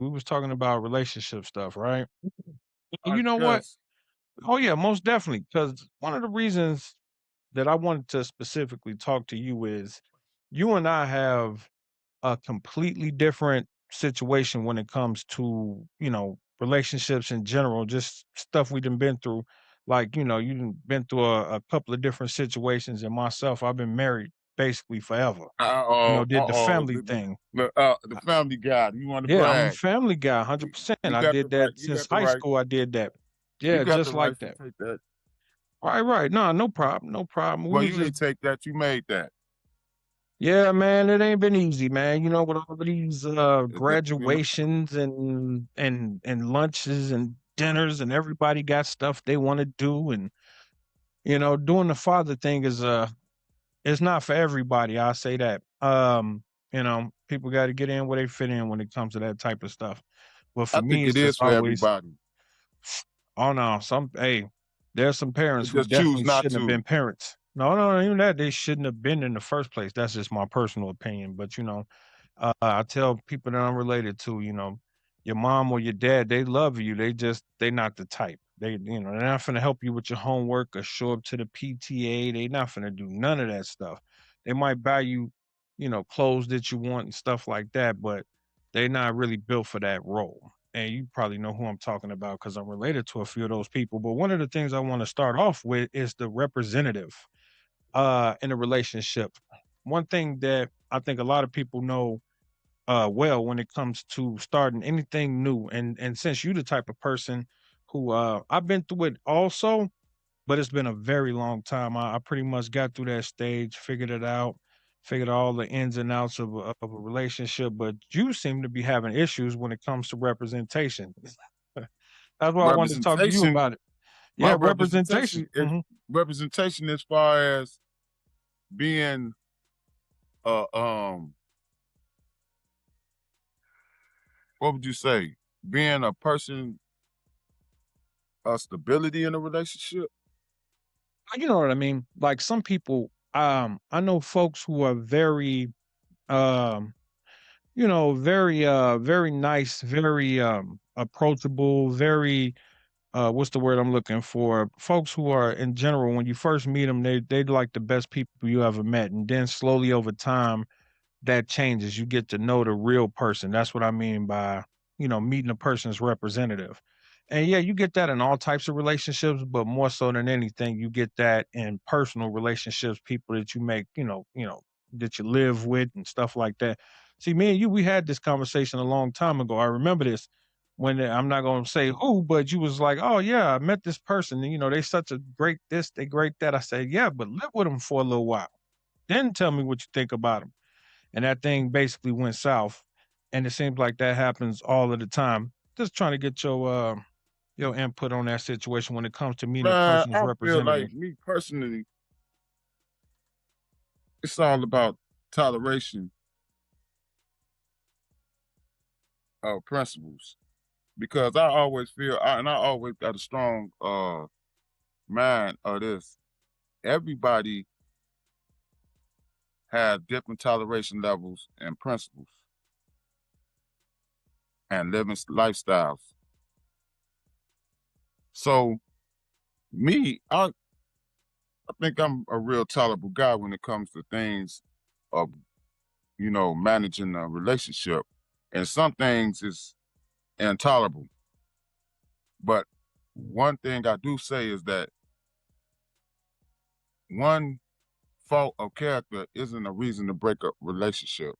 we was talking about relationship stuff, right? And I you know what? guess. Oh yeah, most definitely. Because one of the reasons that I wanted to specifically talk to you is you and I have a completely different situation when it comes to, relationships in general, just stuff we done been through. Like, you done been through a couple of different situations, and myself, I've been married basically forever. Uh-oh, Did the uh-oh. family thing. The family guy. You want to Yeah, I'm a brag. family guy, You 100%. you I got the did right, that you since got the high right, school, I did that. you Yeah, got the just right like to that. take that. Right, right. No, no problem, no problem. We Well, was you just didn't take that, you made that. yeah, man, it ain't been easy, man. With all of these You know, graduations and lunches and dinners and everybody got stuff they want to do and doing the father thing is it's not for everybody, I'll say that. People got to get in where they fit in when it comes to that type of stuff. But for I me think it's it is just for always everybody. oh no, there's some They parents who just choose definitely not shouldn't have to. been parents. No, no, no, even that they shouldn't have been in the first place. That's just my personal opinion. But I tell people that I'm related to, your mom or your dad, they love you. They not the type. They're not gonna help you with your homework or show up to the PTA. They not gonna do none of that stuff. They might buy you, clothes that you want and stuff like that, but they're not really built for that role. And you probably know who I'm talking about because I'm related to a few of those people. But one of the things I want to start off with is the representative in a relationship. One thing that I think a lot of people know well when it comes to starting anything new, and since you the type of person who I've been through it also, but it's been a very long time. I pretty much got through that stage, figured it out, figured all the ins and outs of a relationship. But you seem to be having issues when it comes to representation. That's why I wanted to talk to you Representation, about it. my Yeah, representation. representation is representation as far as being uh um what would you say? Being a person of stability in a relationship. You know what I mean? Like some people, I know folks who are very, um, very nice, very approachable, very what's the word I'm looking for? Folks who are in general, when you first meet them, they like the best people you ever met, and then slowly over time that changes. You get to know the real person. That's what I mean by, meeting a person's representative. And yeah, you get that in all types of relationships, but more so than anything, you get that in personal relationships, people that you make, that you live with and stuff like that. See, me and you, we had this conversation a long time ago. I remember this when I'm not going to say who, but you was like, "Oh yeah, I met this person, and they such a great this, they great that." I said, "Yeah, but live with them for a little while, then tell me what you think about them." And that thing basically went south. And it seems like that happens all of the time. Just trying to get your input on that situation when it comes to meeting a Man, person's I feel representative. like me personally, it's all about toleration of principles. Because I always feel and I always got a strong mind of this. Everybody have different toleration levels and principles and living lifestyles. So me, I think I'm a real tolerable guy when it comes to things of managing a relationship. And some things is intolerable. But one thing I do say is that one fault of character isn't a reason to break up relationship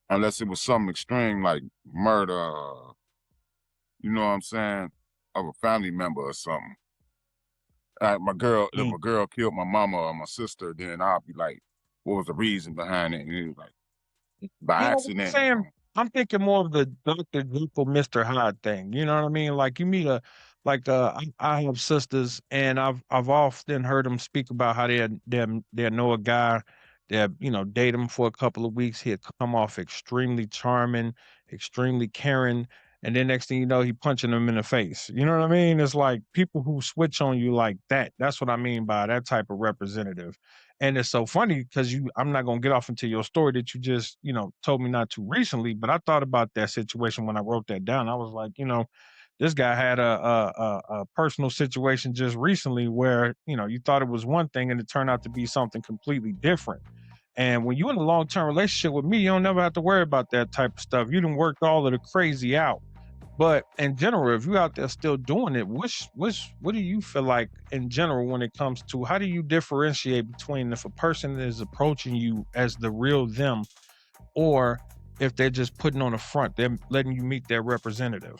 unless it was something extreme like murder, you know what I'm saying, of a family member or something. If Mm. a girl killed my mama or my sister, then I'll be like, what was the reason behind it? And it was like by You know what I'm accident. saying? I'm thinking more of the Dr. Jekyll, Mr. Hyde thing. You know what I mean? Like you meet I have sisters, and I've often heard them speak about how they know a guy, they date him for a couple of weeks. He'd come off extremely charming, extremely caring, and then next thing you know, he punching them in the face. You know what I mean? It's like people who switch on you like that. That's what I mean by that type of representative. And it's so funny because I'm not gonna get off into your story that you just, told me not too recently, but I thought about that situation when I wrote that down. I was like, this guy had a personal situation just recently where, you thought it was one thing and it turned out to be something completely different. And when you're in a long term relationship with me, you don't never have to worry about that type of stuff. You done worked all of the crazy out. But in general, if you're out there still doing it, what do you feel like in general when it comes to how do you differentiate between if a person is approaching you as the real them or if they're just putting on a front, they're letting you meet their representative?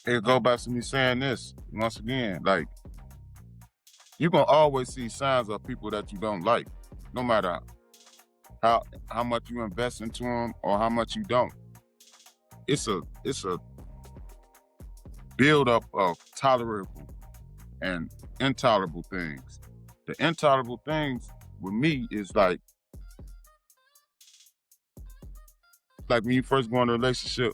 It go back to me saying this once again, like you're gonna always see signs of people that you don't like, no matter how much you invest into them or how much you don't. It's a build up of tolerable and intolerable things. The intolerable things with me is like when you first go in a relationship,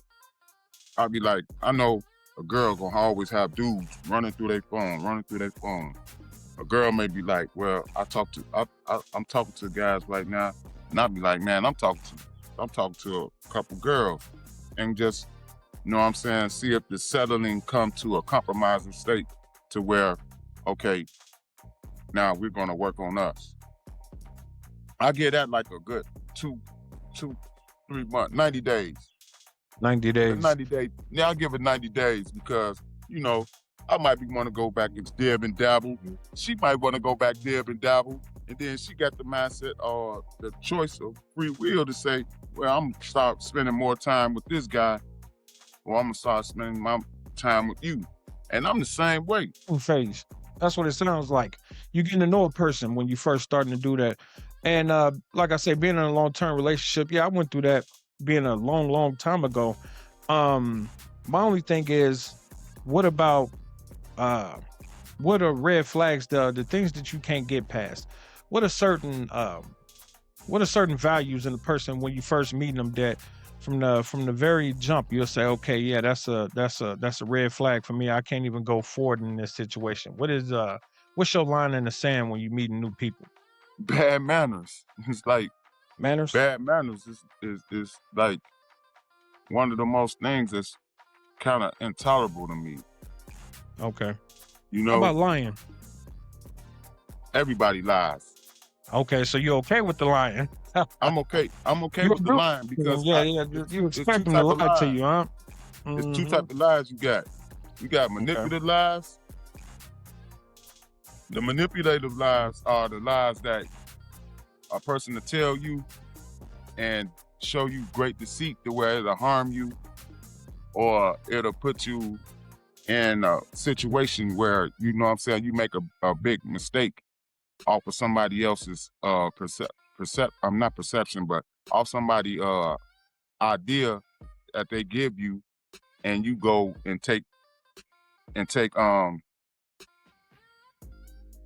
I'll be like, I know a girl gonna always have dudes running through their phone. A girl may be like, well, I'm talking to guys right now, and I'll be like, man, I'm talking to a couple girls, and just, you know what I'm saying, see if the settling come to a compromising state to where, okay, now we're gonna work on us. I get that like a good 3 months, 90 days. 90 days. 90 days. Yeah, I'll give it 90 days because, I might want to go back and dib and dabble. She might want to go back, dib and dabble. And then she got the mindset or the choice of free will to say, well, I'm going to start spending more time with this guy, or I'm going to start spending my time with you. And I'm the same way. Phase. That's what it sounds like. You getting to know a person when you first starting to do that. And like I say, being in a long term relationship, yeah, I went through that being a long, long time ago. My only thing is, what about what are red flags, the things that you can't get past? What are certain values in a person when you first meet them that from the very jump you'll say, okay, yeah, that's a red flag for me. I can't even go forward in this situation. What's your line in the sand when you meeting new people? Bad manners. It's like Manners? bad manners is like one of the most things that's kind of intolerable to me. Okay. You How about know, lying? everybody lies. Okay, so you're okay with the lying. I'm okay. I'm okay You with the agree lying with them, because yeah, yeah. You it's two expect them to type of lie to lies. you, huh? It's two Hmm. type of lies you got. You got Okay. manipulative lies. The manipulative lies are the lies that a person to tell you and show you great deceit to where it'll harm you or it'll put you in a situation where, you know what I'm saying, you make a big mistake off of somebody else's not perception, but off somebody idea that they give you, and you go and and take um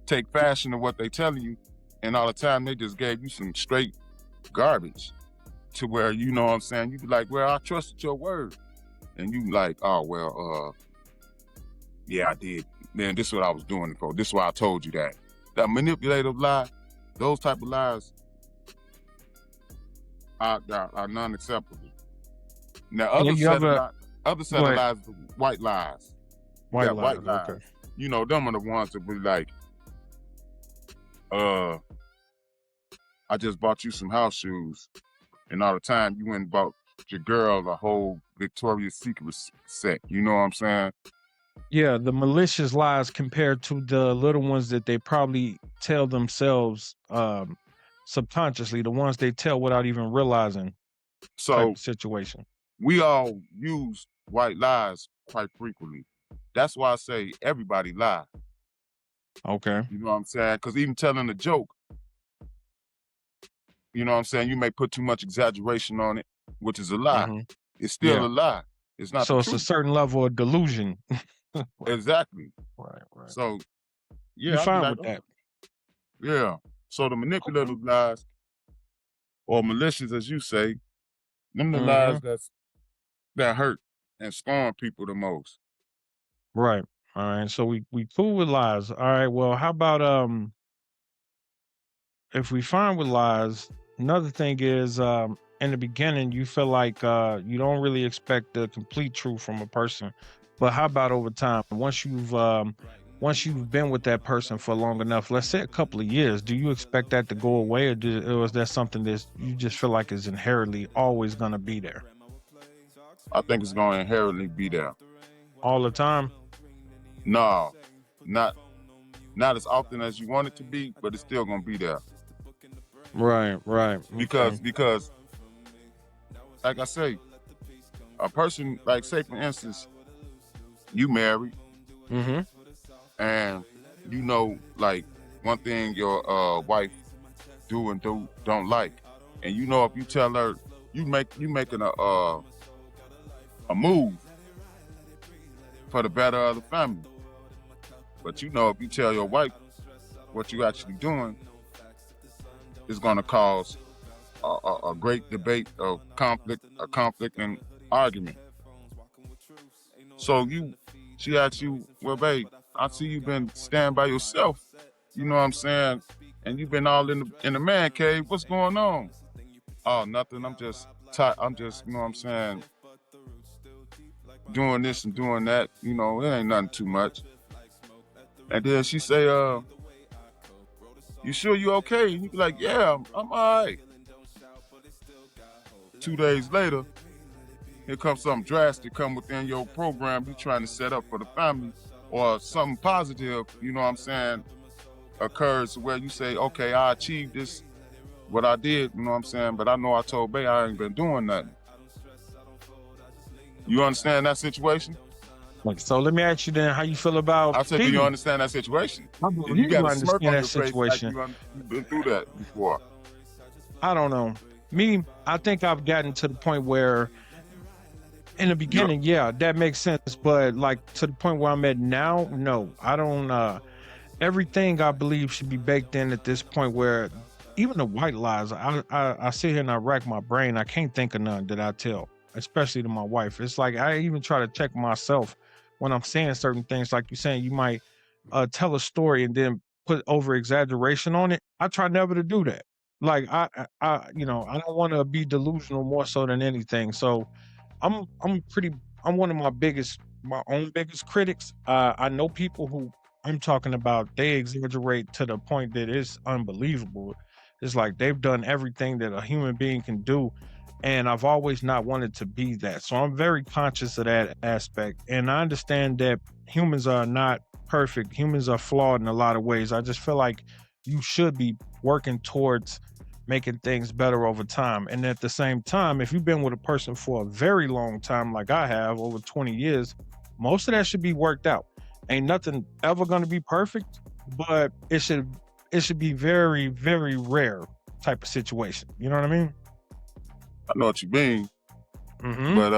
take fashion of what they telling you, and all the time they just gave you some straight garbage to where, you know what I'm saying, you be like, well, I trusted your word, and you like, oh well, yeah, I did. Then this is what I was doing it for. This is why I told you that. That manipulative lie, those type of lies are non-acceptable. Now, And then you have a other set go of ahead. lies, white lies. You White got white lies. lies. Okay. You know, them are the ones that be like, uh, I just bought you some house shoes, and all the time you went and bought your girl a whole Victoria's Secret set. You know what I'm saying? Yeah, the malicious lies compared to the little ones that they probably tell themselves subconsciously, the ones they tell without even realizing type So of situation. we all use white lies quite frequently. That's why I say everybody lie. Okay. You know what I'm saying? Because even telling a joke, you know what I'm saying, you may put too much exaggeration on it, which is a lie. Hmm. It's still Yeah. a lie. It's not the So it's a truth. certain level of delusion. Right, Exactly. right. So You yeah, I'll be fine like, with oh, that? yeah. So the Okay. manipulative lies or malicious, as you say, them the lies Hmm. that hurt and scorn people the most. Right. All right. So we cool with lies. All right. Well, how about if we find with lies, another thing is in the beginning you feel like you don't really expect the complete truth from a person. But how about over time? Once you've been with that person for long enough, let's say a couple of years, do you expect that to go away, or is that something that you just feel like is inherently always gonna be there I think it's gonna inherently be there. all the time? No, not not as often as you want it to be, but it's still gonna be there. Right, right. Okay. Because like I say, a person like say for instance, you married Mm-hmm. and you know like one thing your wife do and don't like. And you know if you tell her you making a move for the better of the family. But you know if you tell your wife what you actually doing is gonna cause a great debate of a conflict and argument. So she asks you, well, babe, I see you've been staying by yourself. You know what I'm saying? And you've been all in the man cave. What's going on? Oh, nothing. I'm just tired. I'm just, you know what I'm saying, doing this and doing that. You know, it ain't nothing too much. And then she say, you sure you okay? And you be like, yeah, I'm all right. 2 days later, here comes something drastic come within your program you trying to set up for the family, or something positive, you know what I'm saying, occurs where you say, okay, I achieved this, what I did, you know what I'm saying, but I know I told Bay I ain't been doing nothing. You understand that situation? Like, so let me ask you then, how you feel about I said, do you cheating? understand that situation? I And you believe got I a smirk understand on that your face like situation. you've been through that before. I don't know. Me, I think I've gotten to the point where in the You're, beginning, yeah, that makes sense. But like to the point where I'm at now, no, I don't everything I believe should be baked in at this point where even the white lies, I sit here and I rack my brain. I can't think of none that I tell, especially to my wife. It's like I even try to check myself when I'm saying certain things. Like you're saying, you might tell a story and then put over exaggeration on it. I try never to do that. Like I don't want to be delusional more so than anything. So I'm pretty I'm one of my own biggest critics. I know people who I'm talking about, they exaggerate to the point that it's unbelievable. It's like they've done everything that a human being can do. And I've always not wanted to be that. So I'm very conscious of that aspect. And I understand that humans are not perfect. Humans are flawed in a lot of ways. I just feel like you should be working towards making things better over time. And at the same time, if you've been with a person for a very long time, like I have over 20 years, most of that should be worked out. Ain't nothing ever going to be perfect, but it should be very, very rare type of situation. You know what I mean? I know what you mean, Mm-hmm. but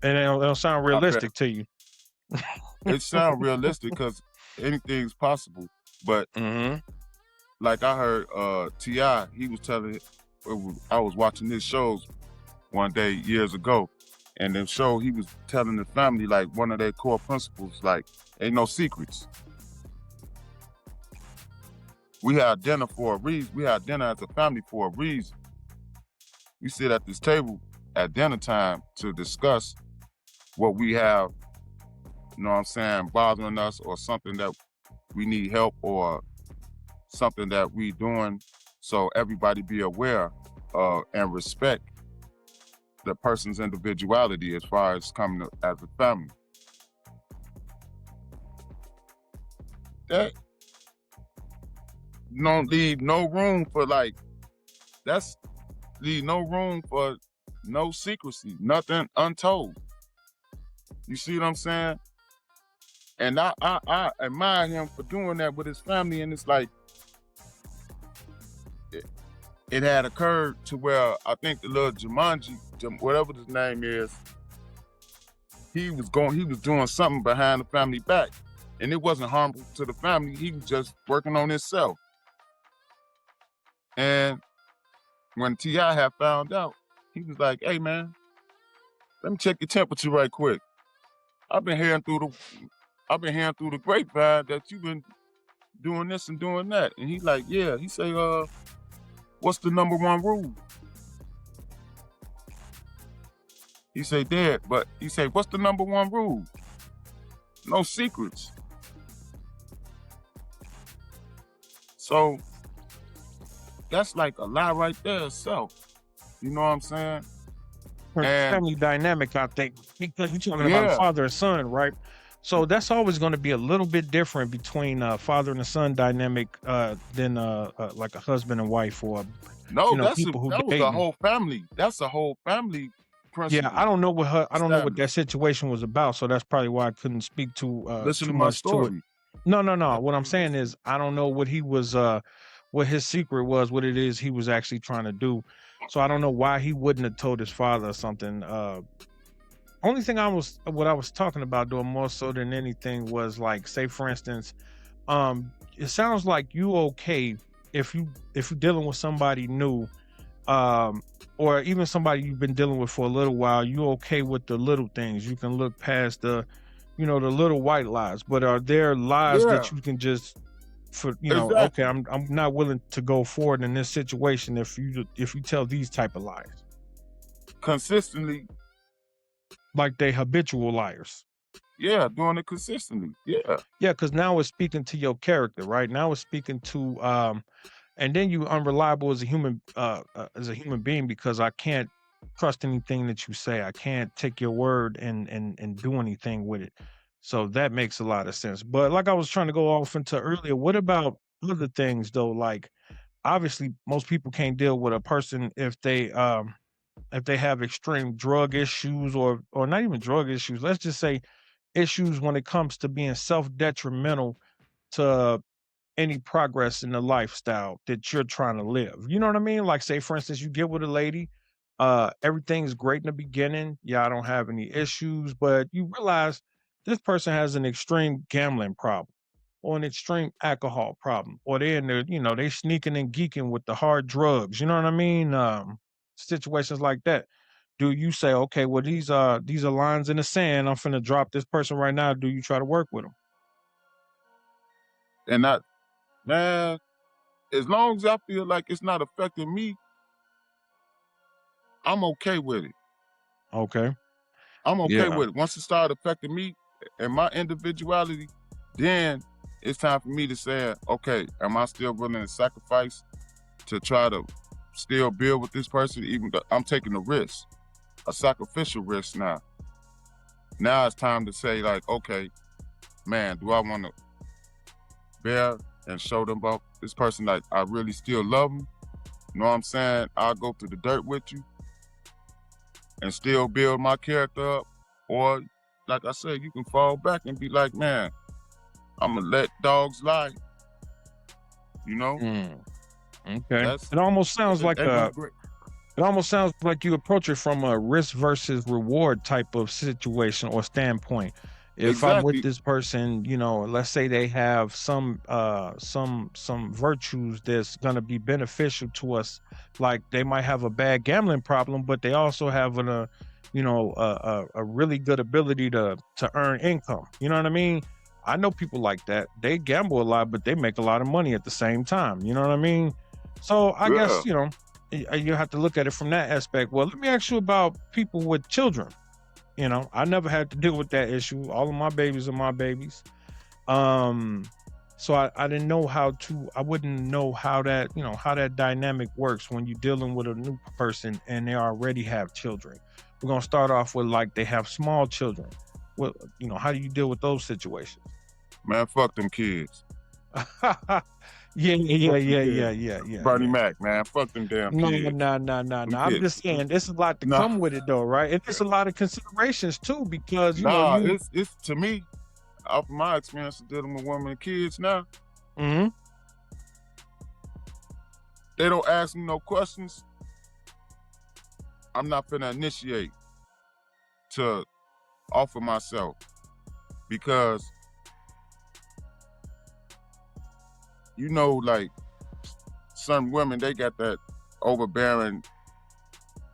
And it'll sound I bet realistic to you. it sounds realistic because anything's possible. But Mm-hmm. like I heard Ti, he was telling, I was watching his shows one day years ago, and the show he was telling the family like one of their core principles, like ain't no secrets. We had dinner for a reason. We had dinner as a family for a reason. We sit at this table at dinner time to discuss what we have, you know what I'm saying, bothering us, or something that we need help, or something that we doing, so everybody be aware and respect the person's individuality as far as coming as a family. That don't leave no room for like, that's leave no room for no secrecy, nothing untold. You see what I'm saying? And I admire him for doing that with his family, and it's like it had occurred to where I think the little Jumanji, whatever his name is, he was doing something behind the family back, and it wasn't harmful to the family. He was just working on himself. And when Ti had found out, he was like, "Hey man, let me check your temperature right quick. I've been hearing through I've been hearing through the grapevine that you've been doing this and doing that. And he like, yeah. He say, what's the number one rule? He say, Dad, but he say, what's the number one rule? No secrets. So that's like a lie right there itself. You know what I'm saying? For And family dynamic, I think, because you're talking about a yeah, father and son, right? So that's always going to be a little bit different between father and a son dynamic than like a husband and wife, or no, people who that was a dating. whole family. That's a whole family Yeah, principle I don't know what I don't know what that established. situation was about, so that's probably why I couldn't speak Listen too to my much to it. story. No, no, You no. have What I'm to saying listen. is I don't know what he was what his secret was, what it is he was actually trying to do. So I don't know why he wouldn't have told his father or something. Only thing what I was talking about doing more so than anything was like, say for instance, it sounds like you okay if you're dealing with somebody new, um or even somebody you've been dealing with for a little while, you okay with the little things. You can look past the little white lies. But are there lies Yeah, that you can just okay, exactly. I'm not willing to go forward in this situation if you tell these type of lies, Consistently, like they habitual liars. yeah, doing it consistently. Yeah. Yeah, because now it's speaking to your character, right? Now it's speaking to and then you unreliable as a human being, because I can't trust anything that you say. I can't take your word and do anything with it. So that makes a lot of sense. But like I was trying to go off into earlier, what about other things though? Like obviously most people can't deal with a person if they have extreme drug issues, or not even drug issues. Let's just say issues when it comes to being self-detrimental to any progress in the lifestyle that you're trying to live. You know what I mean? Like say for instance, you get with a lady, everything's great in the beginning. Yeah, I don't have any issues, but you realize this person has an extreme gambling problem or an extreme alcohol problem, or they're in there, they sneaking and geeking with the hard drugs. You know what I mean? Situations like that. Do you say, okay, well these are lines in the sand. I'm finna drop this person right now. Do you try to work with them? And I, man, as long as I feel like it's not affecting me, I'm okay with it. Okay. I'm okay Yeah. with it. Once it started affecting me and my individuality, then it's time for me to say, okay, am I still willing to sacrifice to try to still build with this person? Even though I'm taking a risk, a sacrificial risk now. Now it's time to say, like, okay, man, do I want to bear and show them about this person like I really still love them? You know what I'm saying? I'll go through the dirt with you and still build my character up. Or, like I said, you can fall back and be like, man, I'm gonna let dogs lie. You know, Mm, okay. that's It almost sounds like ain't no great. it almost sounds like you approach it from a risk versus reward type of situation or standpoint. If I'm with Exactly. this person, let's say they have some virtues that's gonna be beneficial to us. Like they might have a bad gambling problem, but they also have a really good ability to earn income. You know what I mean? I know people like that. They gamble a lot, but they make a lot of money at the same time. You know what I mean? So I Yeah. guess, you have to look at it from that aspect. Well, let me ask you about people with children. I never had to deal with that issue. All of my babies are my babies. Um, so I didn't know I wouldn't know how that dynamic works when you're dealing with a new person and they already have children. We're gonna start off with like they have small children. Well, how do you deal with those situations? Man, fuck them kids. Yeah, yeah, yeah, Fuck them yeah, kids. yeah, yeah, yeah, Bernie yeah. Mac, man. Fuck them damn No, kids. no, no, no, Them no. I'm kids. just saying there's a lot to Nah, come with it though, right? And there's a lot of considerations too, because nah, you it's to me, off my experience of dealing with women and kids now, Mhm. they don't ask me no questions. I'm not finna initiate to offer myself because like some women, they got that overbearing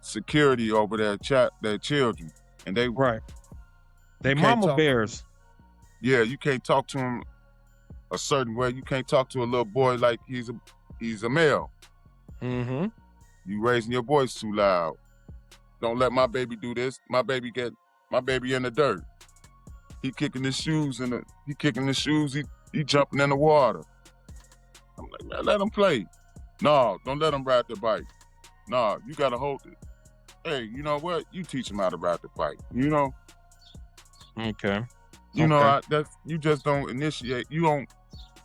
security over their children, and they Right. you They can't mama talk to them. bears. yeah, you can't talk to him a certain way. You can't talk to a little boy like he's a male. Mm-hmm. You raising your voice too loud. Don't let my baby do this. My baby in the dirt. He kicking his shoes he jumping in the water. I'm like, man, let him play. No, don't let him ride the bike. No, you gotta hold it. Hey, you know what? You teach him how to ride the bike. You know, Okay. you just don't initiate. You don't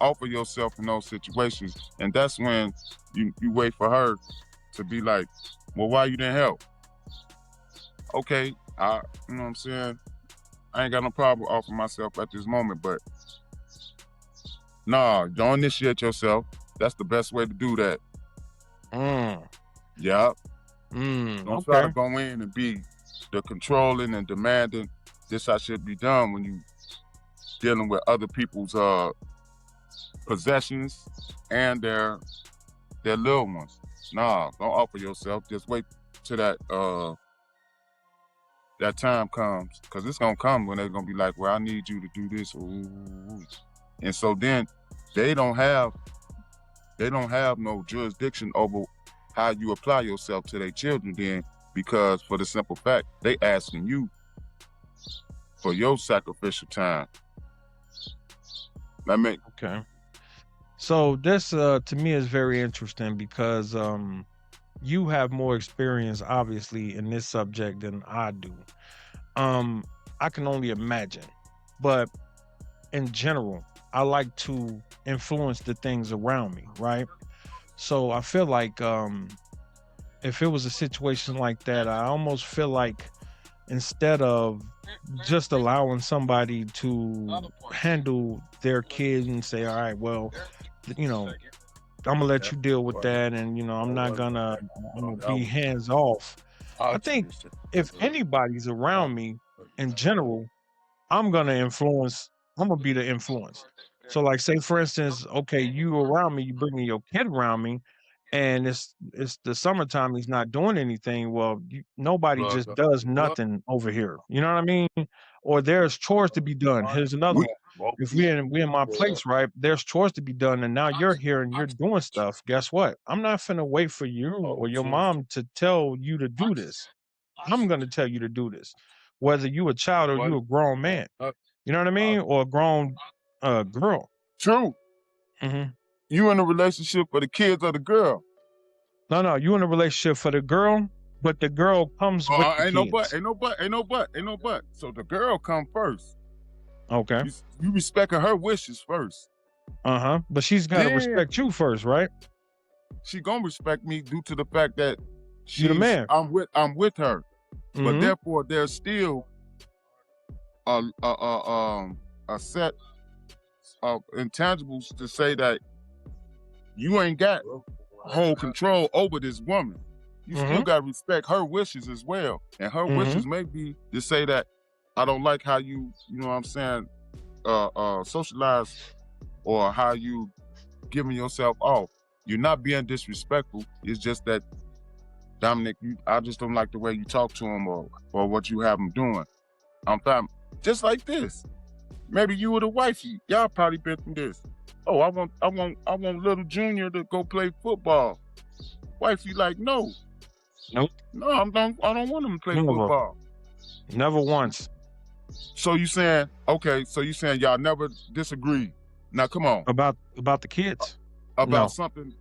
offer yourself in those situations, and that's when you wait for her to be like, well, why you didn't help? Okay, you know what I'm saying? I ain't got no problem offering myself at this moment, but nah, don't initiate yourself. That's the best way to do that. Yeah. Don't try to Okay. go in and be the controlling and demanding this how should be done when you dealing with other people's possessions and their little ones. Nah, don't offer yourself. Just wait till that time comes, because it's gonna come when they're gonna be like, well, I need you to do this. Ooh. And so then they don't have no jurisdiction over how you apply yourself to their children then, because for the simple fact they asking you for your sacrificial time. Okay. So this to me is very interesting because you have more experience obviously in this subject than I do. I can only imagine. But in general, I like to influence the things around me, right? So I feel like if it was a situation like that, I almost feel like instead of just allowing somebody to handle their kid and say, all right, well, you know, I'm gonna let you deal with that, and I'm not gonna be hands off. I think if anybody's around me in general, I'm gonna influence. I'm gonna be the influence. So, like, say for instance, okay, you around me, you bringing your kid around me, and it's the summertime. He's not doing anything. Well, nobody just does nothing over here. You know what I mean? Or there's chores to be done. Here's another one. If we in my place, right? There's chores to be done, and now you're here and you're doing stuff. Guess what? I'm not finna wait for you or your mom to tell you to do this. I'm gonna tell you to do this, whether you a child or you a grown man. You know what I mean? Or a grown girl. True. Hmm. You in a relationship for the kids or the girl? No, you in a relationship for the girl, but the girl comes with the Ain't no but, kids. ain't no but, ain't no but, ain't no but. So the girl come first. Okay. You respecting her wishes first. But she's got to Then respect you first, right? she gonna respect me due to the fact that You the man. I'm with her. But Hmm. therefore there's still a set of intangibles to say that you ain't got whole control over this woman. You still got to respect her wishes as well. And her wishes may be to say that I don't like how you know what I'm saying, socialize, or how you giving yourself off. You're not being disrespectful. It's just that, Dominic, I just don't like the way you talk to him or what you have him doing. I'm fine. Just like this. Maybe you were the wifey. Y'all probably been through this. Oh, I want little Junior to go play football. Wifey like, no. Nope. No, I don't want him to play Never. football. Never once. So you saying y'all never disagree. Now come on. About the kids. About No. something.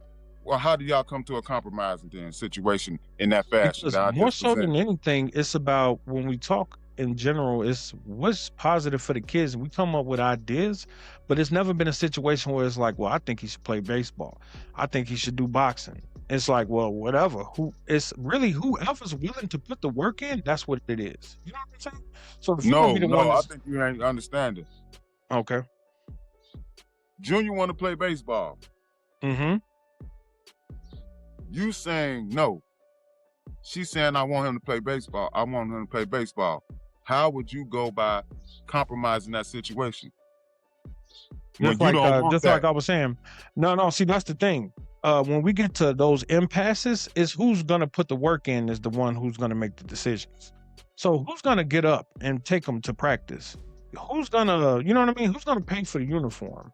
Well, how do y'all come to a compromising then situation in that fashion? Because that I more just so than presented? anything, it's about when we talk in general, it's what's positive for the kids. We come up with ideas, but it's never been a situation where it's like, well, I think he should play baseball. I think he should do boxing. It's like, well, whatever. It's really whoever's willing to put the work in, that's what it is. You know what I'm saying? So if you're gonna be the one No, I that's think you ain't understanding. okay. Junior want to play baseball. Mm-hmm. You saying no. She's saying I want him to play baseball. I want him to play baseball. How would you go by compromising that situation? When Just you like don't want like that. I was saying. No, see, that's the thing. When we get to those impasses, is who's gonna put the work in is the one who's gonna make the decisions. So who's gonna get up and take them to practice? who's gonna, you know what I mean? Who's gonna pay for the uniform?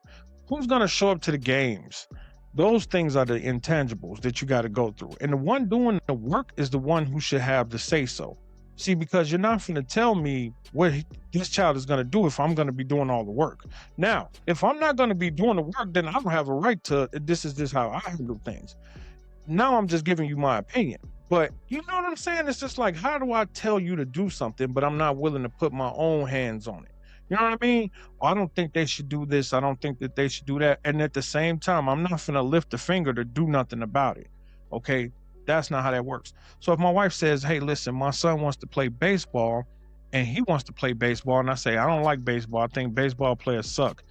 Who's gonna show up to the games? Those things are the intangibles that you got to go through. And the one doing the work is the one who should have the say so. See, because you're not going to tell me what this child is going to do if I'm going to be doing all the work. Now, if I'm not going to be doing the work, then I don't have a right to, this is just how I handle things. Now I'm just giving you my opinion. But you know what I'm saying? It's just like, how do I tell you to do something, but I'm not willing to put my own hands on it? You know what I mean? I don't think they should do this. I don't think that they should do that. And at the same time, I'm not going to lift a finger to do nothing about it. Okay. That's not how that works. So if my wife says, hey, listen, my son wants to play baseball and he wants to play baseball, and I say, I don't like baseball. I think baseball players suck.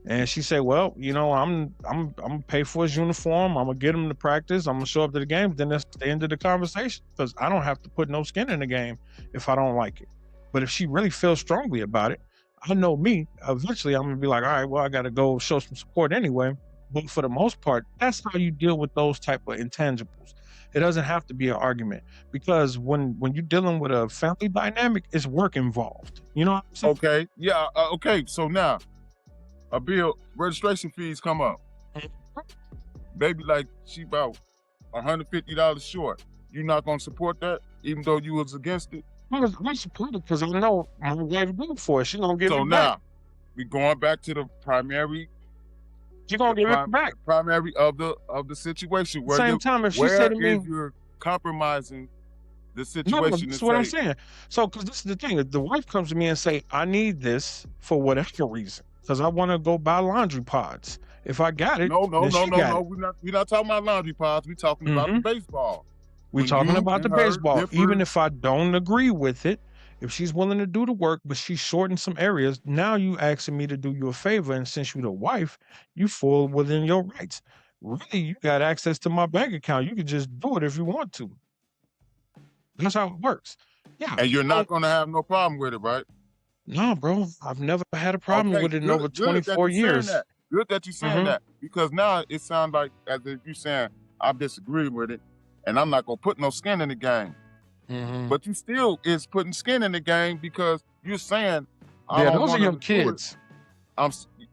And she said, well, you know, I'm gonna pay for his uniform. I'm gonna get him to practice. I'm gonna show up to the game. Then that's the end of the conversation because I don't have to put no skin in the game if I don't like it. But if she really feels strongly about it, I know me. Eventually, I'm gonna be like, all right, well, I got to go show some support anyway. But for the most part, that's how you deal with those type of intangibles. It doesn't have to be an argument because when you're dealing with a family dynamic, it's work involved. You know what I'm saying? Okay, yeah, okay. So now, a bill registration fees come up. Baby, like she about $150 short. You not gonna support that, even though you was against it. I support it because I know my wife good for it. She gonna give So it back. now, we going back to the primary, She gonna give it back. primary of the situation where Same time, if she said to me, you're compromising the no, situation that's to what I'm say, saying. So, because this is the thing, if the wife comes to me and say, I need this for whatever reason, because I want to go buy laundry pods. If I got it, no, then she got it. we're not talking about laundry pods. We're talking about the baseball. We're When talking you about the and her baseball. differ, Even if I don't agree with it, if she's willing to do the work, but she's short in some areas, now you asking me to do you a favor. And since you're the wife, you fall within your rights. Really, you got access to my bank account. You can just do it if you want to. That's how it works. Yeah. and you're not gonna have no problem with it, right? No, bro. I've never had a problem Okay, with it in over good that 24 you're saying years. that. Good that you're saying hmm that because now it sounds like as if you're saying I disagree with it, and I'm not gonna put no skin in the game. hmm But you still is putting skin in the game because you're saying I Yeah, don't those are want your to do it. kids.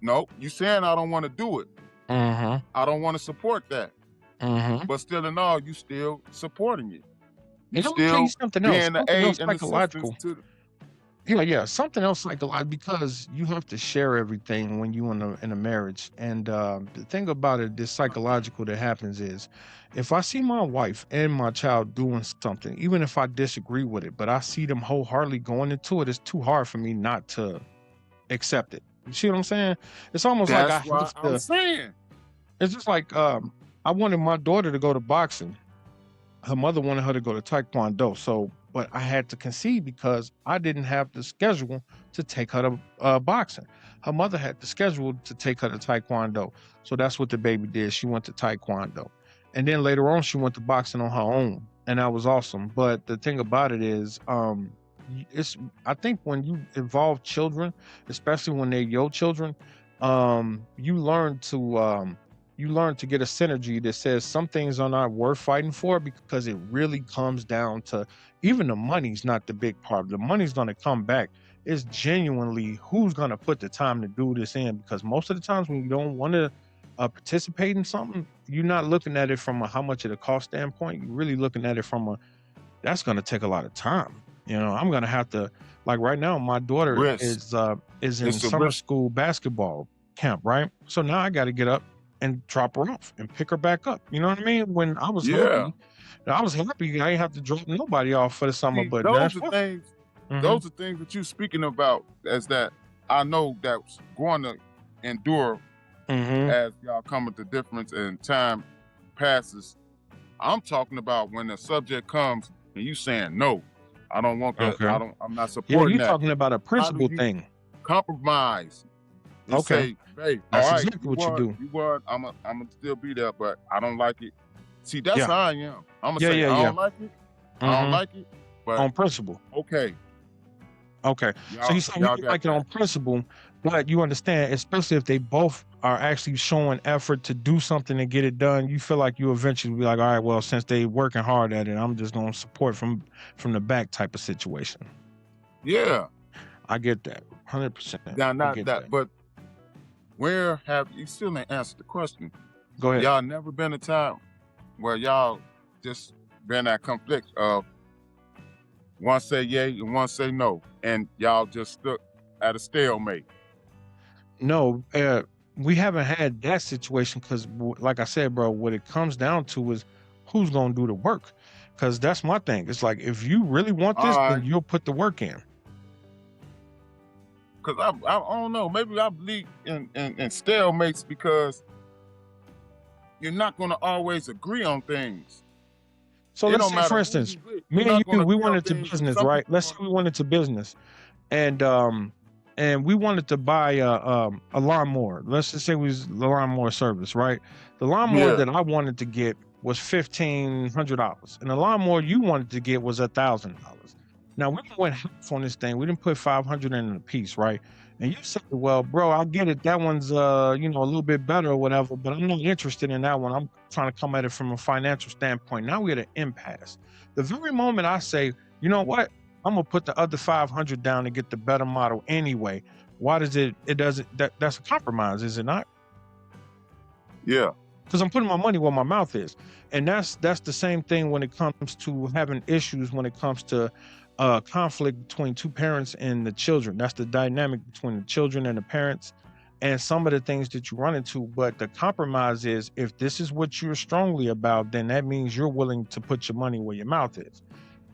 No, you saying I don't want to do it. hmm I don't want to support that. hmm But still in all, you still supporting it. You And I'm gonna tell you still something else. being the Something else aid and assistance psychological. to the Yeah, something else psychological because you have to share everything when you in a marriage. And the thing about it, this psychological that happens is, if I see my wife and my child doing something, even if I disagree with it, but I see them wholeheartedly going into it, it's too hard for me not to accept it. You see what I'm saying? It's almost like I That's why have I'm to. saying. It's just like I wanted my daughter to go to boxing. Her mother wanted her to go to taekwondo, so but I had to concede because I didn't have the schedule to take her to boxing. Her mother had the schedule to take her to taekwondo, so that's what the baby did. She went to taekwondo, and then later on she went to boxing on her own, and that was awesome. But the thing about it is, it's I think when you involve children, especially when they're your children, you learn to get a synergy that says some things are not worth fighting for because it really comes down to even the money's not the big part. The money's going to come back. It's genuinely who's going to put the time to do this in because most of the times when you don't want to participate in something, you're not looking at it from a how much it cost standpoint. You're really looking at it from a that's going to take a lot of time. You know, I'm going to have to like right now. My daughter Risk. is in It's a summer risk. school basketball camp, right? So now I got to get up and drop her off and pick her back up. You know what I mean? When Yeah. I was happy I ain't have to drop nobody off for the summer. See, But that's what. hmm those are things that you're speaking about as that I know that's going to endure hmm as y'all come to difference and time passes. I'm talking about when the subject comes and you saying no, I don't want that. Okay. I'm not Yeah, supporting you're that. talking about a How do principle you thing. compromise and Okay, say, hey, all that's right, exactly what you do. you won, I'm gonna still be there, but I don't like it. See, that's Yeah, how I am. I'm gonna yeah, say yeah, I yeah. don't like it. I don't hmm like it, but On principle. okay, Okay. So you saying you y'all don't got like it on that. principle, but you understand, especially if they both are actually showing effort to do something and get it done, you feel like you eventually be like, all right, well, since they working hard at it, I'm just gonna support from the back type of situation. Yeah. I get that. 100%. Now, I not get that, that. but where have you still ain't answered the question? Go ahead. Y'all never been a time where y'all just been at conflict of one say yay and one say no, and y'all just stuck at a stalemate? No, we haven't had that situation because, like I said, bro, what it comes down to is who's gonna do the work. Because that's my thing. It's like if you really want All this, then right, you'll put the work in. because I don't know. Maybe I believe in stalemates because you're not going to always agree on things. So It let's don't say, for matter who instance, you with. You're me and not going you, to we agree went on into things, and business, some right? people Let's say going we went into business, and we wanted to buy a lawnmower. Let's just say we was the lawnmower service, right? The to. lawnmower Yeah, that I wanted to get was $1,500, and the lawnmower you wanted to get was $1,000. Now we went half on this thing. We didn't put 500 in a piece, right? And you said, "Well, bro, I get it. That one's a little bit better or whatever, but I'm not interested in that one. I'm trying to come at it from a financial standpoint." Now we're at an impasse. The very moment I say, "You know what? I'm gonna put the other 500 down to get the better model anyway." Why does it doesn't that's a compromise, is it not? yeah. Because I'm putting my money where my mouth is. And that's the same thing when it comes to having issues when it comes to conflict between two parents and the children. That's the dynamic between the children and the parents and some of the things that you run into. But the compromise is if this is what you're strongly about, then that means you're willing to put your money where your mouth is.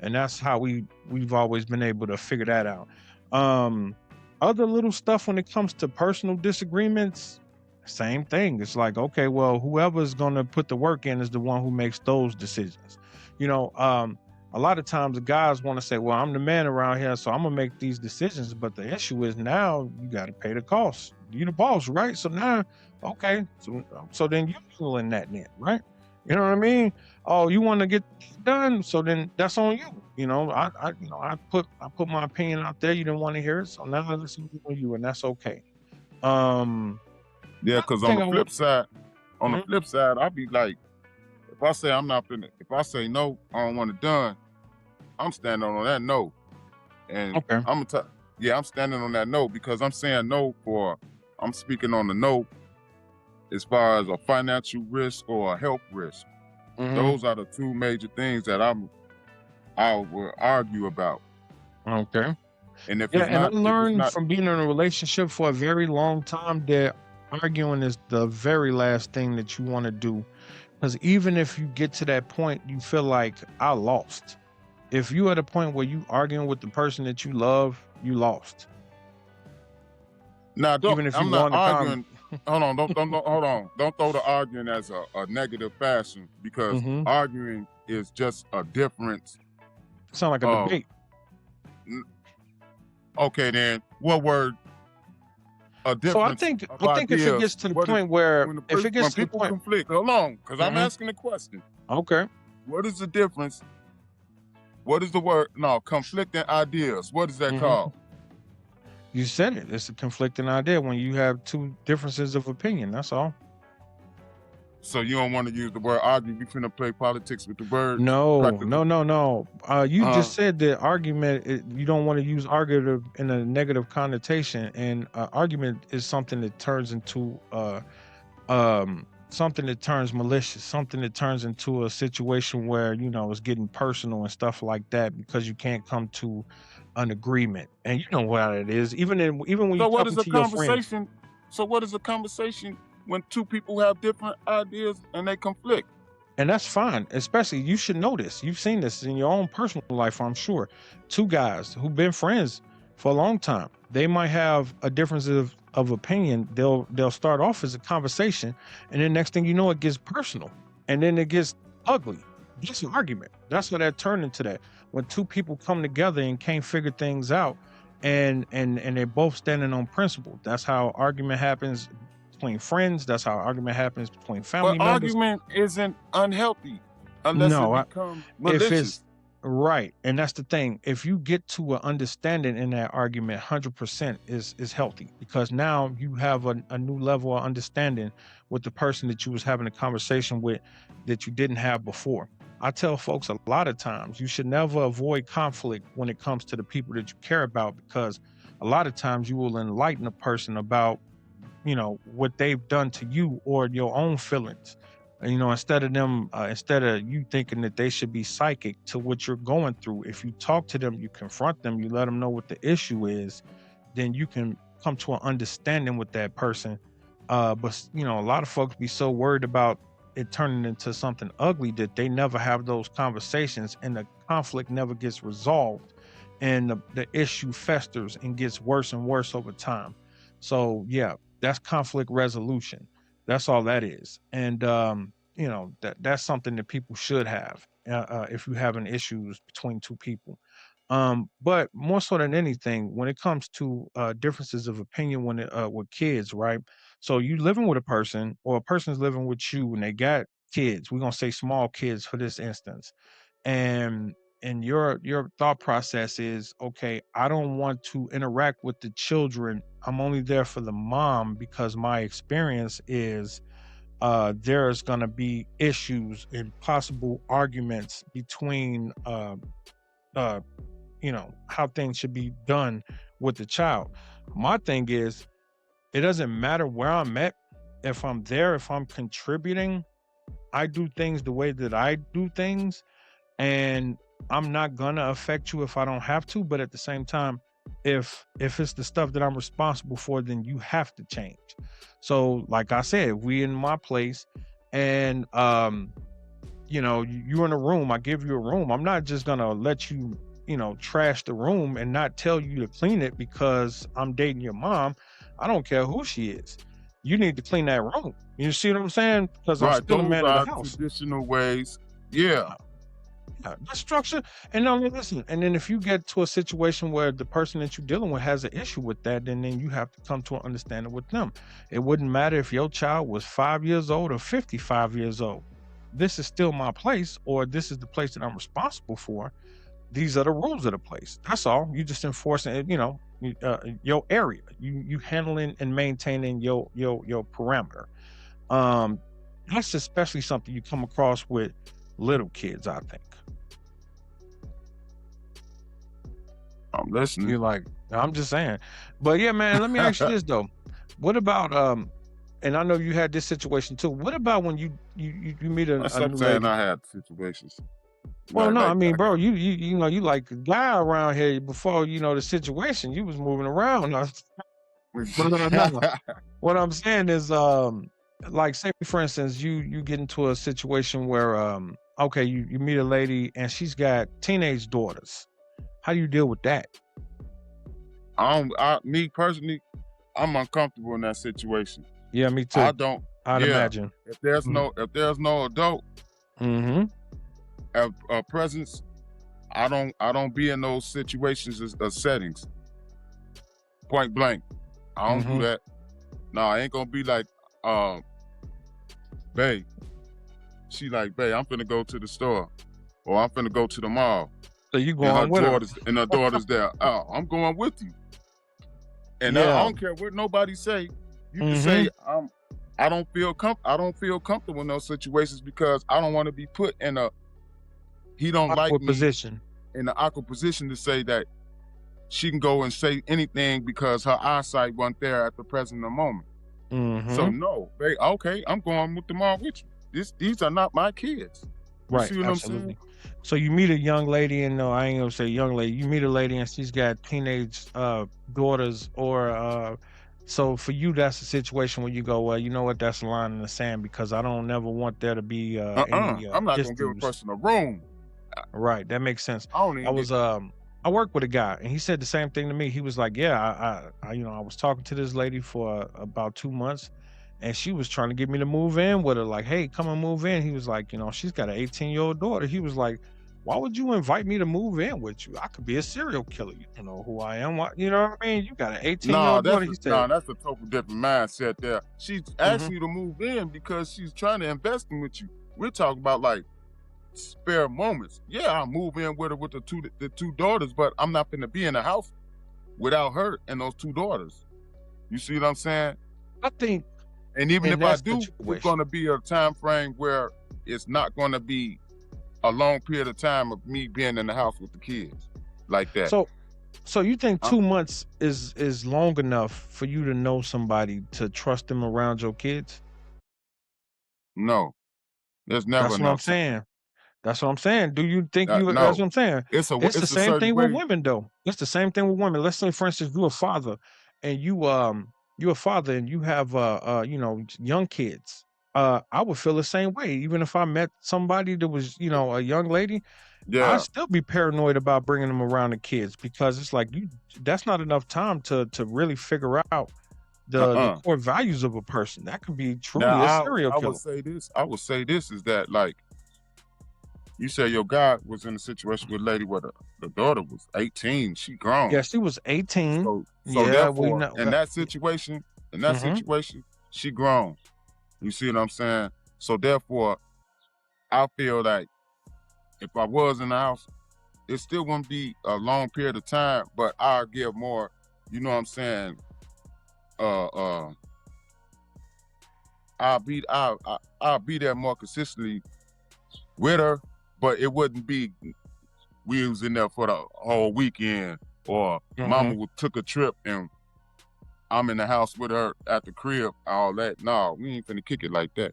And that's how we've always been able to figure that out. Um, Other little stuff when it comes to personal disagreements, same thing. It's like, okay, well, whoever's gonna put the work in is the one who makes those decisions. You know, a lot of times the guys want to say, well, I'm the man around here, so I'm gonna make these decisions. But the issue is now you got to pay the cost. You the boss, right? So now, okay, so then you're feeling that then, right? You know what I mean? Oh, you want to get done, so then that's on you. I put my opinion out there. You didn't want to hear it, so now it's on you, and that's okay. Um, Yeah, Another because thing I want. on the Mhm. flip side, I'll be like, if I say I'm not finna, if I say no, I don't want it done, I'm standing on that no. And Okay. yeah, I'm standing on that no because I'm saying no I'm speaking on the no as far as a financial risk or a health risk. Mhm. Those are the two major things that I will argue about. Okay. And Yeah, and I if it's learned not, from being in a relationship for a very long time that arguing is the very last thing that you want to do. Because even if you get to that point, you feel like I lost. If you at a point where you arguing with the person that you love, you lost. now don't, Even if you I'm not won the con. arguing. Hold on, hold on. Don't throw the arguing as a negative fashion because Hmm. arguing is just a difference Sound like a of, debate. n- okay, then what word, a So I difference think of I think if it ideas. gets to the What is, point where if it when gets to the people point. conflict, hold on, because I'm Hmm. asking the question. Okay. What is the difference? What is the word? No, conflicting ideas. What is that Hmm. called? You said it. It's a conflicting idea when you have two differences of opinion. That's all. So you don't want to use the word argue. You finna play politics with the words, No, practically. no, no, no. You Uh, just said that argument. You don't want to use argument in a negative connotation, and argument is something that turns into something that turns malicious, something that turns into a situation where it's getting personal and stuff like that because you can't come to an agreement. And you know what it is. Even when so you're what talking is a to your friends. conversation? So what is a conversation when two people have different ideas and they conflict? And that's fine. Especially, you should know this. You've seen this in your own personal life, I'm sure. Two guys who've been friends for a long time, they might have a difference of opinion. They'll start off as a conversation, and then next thing you know, it gets personal, and then it gets ugly. Just an argument. That's what that turned into. That when two people come together and can't figure things out, and they're both standing on principle. That's how argument happens between friends. That's how argument happens between But family members. argument isn't unhealthy unless it No, becomes if it's malicious. right, and that's the thing. If you get to an understanding in that argument, 100% is healthy because now you have a new level of understanding with the person that you was having a conversation with that you didn't have before. I tell folks a lot of times you should never avoid conflict when it comes to the people that you care about, because a lot of times you will enlighten a person about, what they've done to you or your own feelings. Instead of you thinking that they should be psychic to what you're going through, if you talk to them, you confront them, you let them know what the issue is, then you can come to an understanding with that person. A lot of folks be so worried about it turning into something ugly that they never have those conversations, and the conflict never gets resolved, and the issue festers and gets worse and worse over time. So yeah, that's conflict resolution. That's all that is. And that's something that people should have, if you're having issues between two people. But more so than anything, when it comes to differences of opinion with kids, right? So you living with a person, or a person's living with you, and they got kids. We're gonna say small kids for this instance, and your thought process is, okay, I don't want to interact with the children. I'm only there for the mom because my experience is there's gonna be issues and possible arguments between uh how things should be done with the child. My thing is, it doesn't matter where I'm at. If I'm there, if I'm contributing, I do things the way that I do things, and I'm not gonna affect you if I don't have to. But at the same time, if it's the stuff that I'm responsible for, then you have to change. So, like I said, we in my place, and you in a room, I give you a room. I'm not just gonna let you, trash the room and not tell you to clean it because I'm dating your mom. I don't care who she is. You need to clean that room. You see what I'm saying? Because I'm Right. still the Those man of the are house. traditional ways. Yeah. That's structure. And now listen. And then if you get to a situation where the person that you're dealing with has an issue with that, then you have to come to an understanding with them. It wouldn't matter if your child was 5 years old or 55 years old. This is still my place, or this is the place that I'm responsible for. These are the rules of the place. That's all. You just enforcing it, your area. You handling and maintaining your parameter. Um, that's especially something you come across with little kids, I think. I'm listening. You're like, I'm just saying. But yeah, man, let me ask you this though. What about and I know you had this situation too. What about when you meet That's a what I'm new saying. lady? I had situations. Well, Like no, I like mean, like bro, you like a guy around here before the situation. You was moving around. But no. What I'm saying is, like, say for instance, you get into a situation where, okay, you meet a lady and she's got teenage daughters. How do you deal with that? me personally, I'm uncomfortable in that situation. Yeah, me I too. don't. I'd Yeah. imagine. If there's no adult Mm-hmm. presence, I don't be in those situations or settings. Point blank. I don't do Mm-hmm. that. No, I ain't gonna be like, uh, babe. She like, babe, I'm finna go to the store, or I'm finna go to the mall, So you and her going with her? daughter's there. Oh, I'm going with you, and I Yeah. don't care what nobody say. You can Mm-hmm. say I don't feel comfortable in those situations because I don't want to be put in a he don't like Awkward me position. in an awkward position to say that she can go and say anything because her eyesight wasn't there at the present moment. So Mm-hmm. no, okay, I'm going with the mom with you. These are not my kids. You Right. see what I'm saying? Absolutely. So you meet a young lady, and no, I ain't gonna say young lady. You meet a lady, and she's got teenage daughters, or so for you, that's a situation where you go, well, you know what, that's a line in the sand, because I don't never want there to be any I'm not gonna give a issues. person a room. I Right, that makes sense. I don't I even get. was I worked with a guy, and he said the same thing to me. He was like, "Yeah, I was talking to this lady for about 2 months, and she was trying to get me to move in with her. Like, hey, come and move in." He was like, she's got an 18-year-old daughter. He was like, "Why would you invite me to move in with you? I could be a serial killer. You don't know who I am. What, you know what I mean? You got an 18-year-old daughter." He said, That's a total different mindset there. She's "Mm-hmm, asking you to move in because she's trying to invest in with you. We're talking about like spare moments. Yeah, I'll move in with her with the two daughters, but I'm not gonna be in the house without her and those two daughters. You see what I'm saying? I think And even in if I that do, it's situation." gonna be a time frame where it's not gonna be a long period of time of me being in the house with the kids like that. So so you think Uh, 2 months is long enough for you to know somebody to trust them around your kids? no, there's never That's what I'm enough time. saying. That's what I'm saying. Do you think you that's No, what I'm saying. It's the it's a same certain thing with way. women though. It's the same thing with women. Let's say for instance you're a father and you're a father and you have young kids. I would feel the same way even if I met somebody that was, a young lady, I'd Yeah. still be paranoid about bringing them around the kids because it's like you that's not enough time to really figure out the Uh-uh. core values of a person. That could be Now truly a serial I would killer. say this. I would say this is that like you said your guy was in a situation with a lady where the daughter was 18, she Yeah, grown. she was 18. So Yeah, we therefore, know. in that Mhm. situation, she grown. You see what I'm saying? So therefore, I feel like if I was in the house, it still wouldn't be a long period of time, but I'll give more, you know what I'm saying? Uh uh I'll be there more consistently with her, but it wouldn't be we was in there for the whole weekend or mama Mhm. took a trip and I'm in the house with her at the crib, all that. No, we ain't finna kick it like that.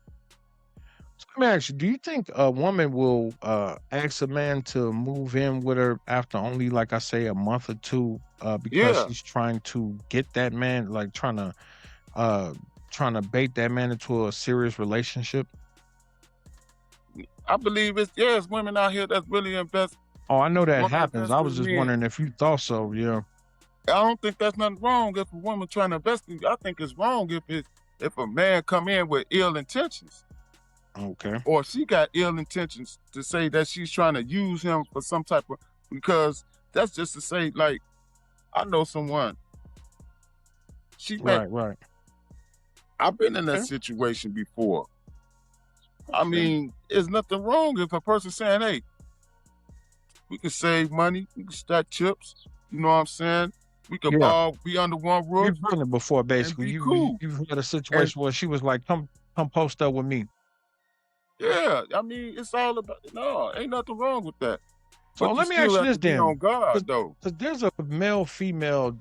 So let me ask you, do you think a woman will ask a man to move in with her after only, like I say, a month or two, because Yeah, she's trying to get that man, like uh trying to bait that man into a serious relationship? I believe it's women out here that's really invest Oh, I know that want to happens. invest I was in just men. wondering if you thought so. Yeah. I don't think that's nothing wrong if a woman trying to invest in you. I think it's wrong if a man come in with ill intentions Okay. or she got ill intentions to say that she's trying to use him for some type of because that's just to say like I know someone she met Right. Right. I've been in that Okay. situation before. I Okay. mean, there's nothing wrong if a person saying, "Hey, we can save money, we can stack chips." You know what I'm saying? We could Yeah. all be under one roof You've done it before, and basically. be You cool. you've had a And situation where she was like, come post up with me. yeah, I mean, it's all about no, ain't nothing wrong with that. So But you let me still ask you have this to be then, on guard, because though. there's a male female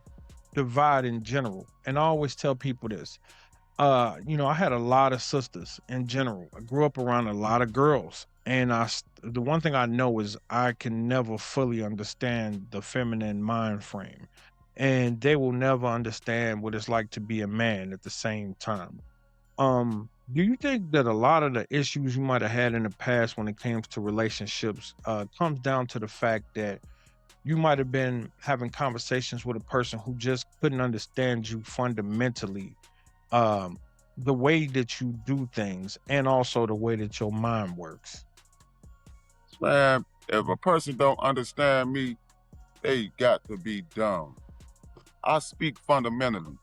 divide in general, and I always tell people this. I had a lot of sisters in general. I grew up around a lot of girls, and the one thing I know is I can never fully understand the feminine mind frame, and they will never understand what it's like to be a man at the same time. Do you think that a lot of the issues you might have had in the past when it comes to relationships comes down to the fact that you might have been having conversations with a person who just couldn't understand you fundamentally, um, the way that you do things, and also the way that your mind works? Man, if a person don't understand me, they got to be dumb. I speak fundamentally.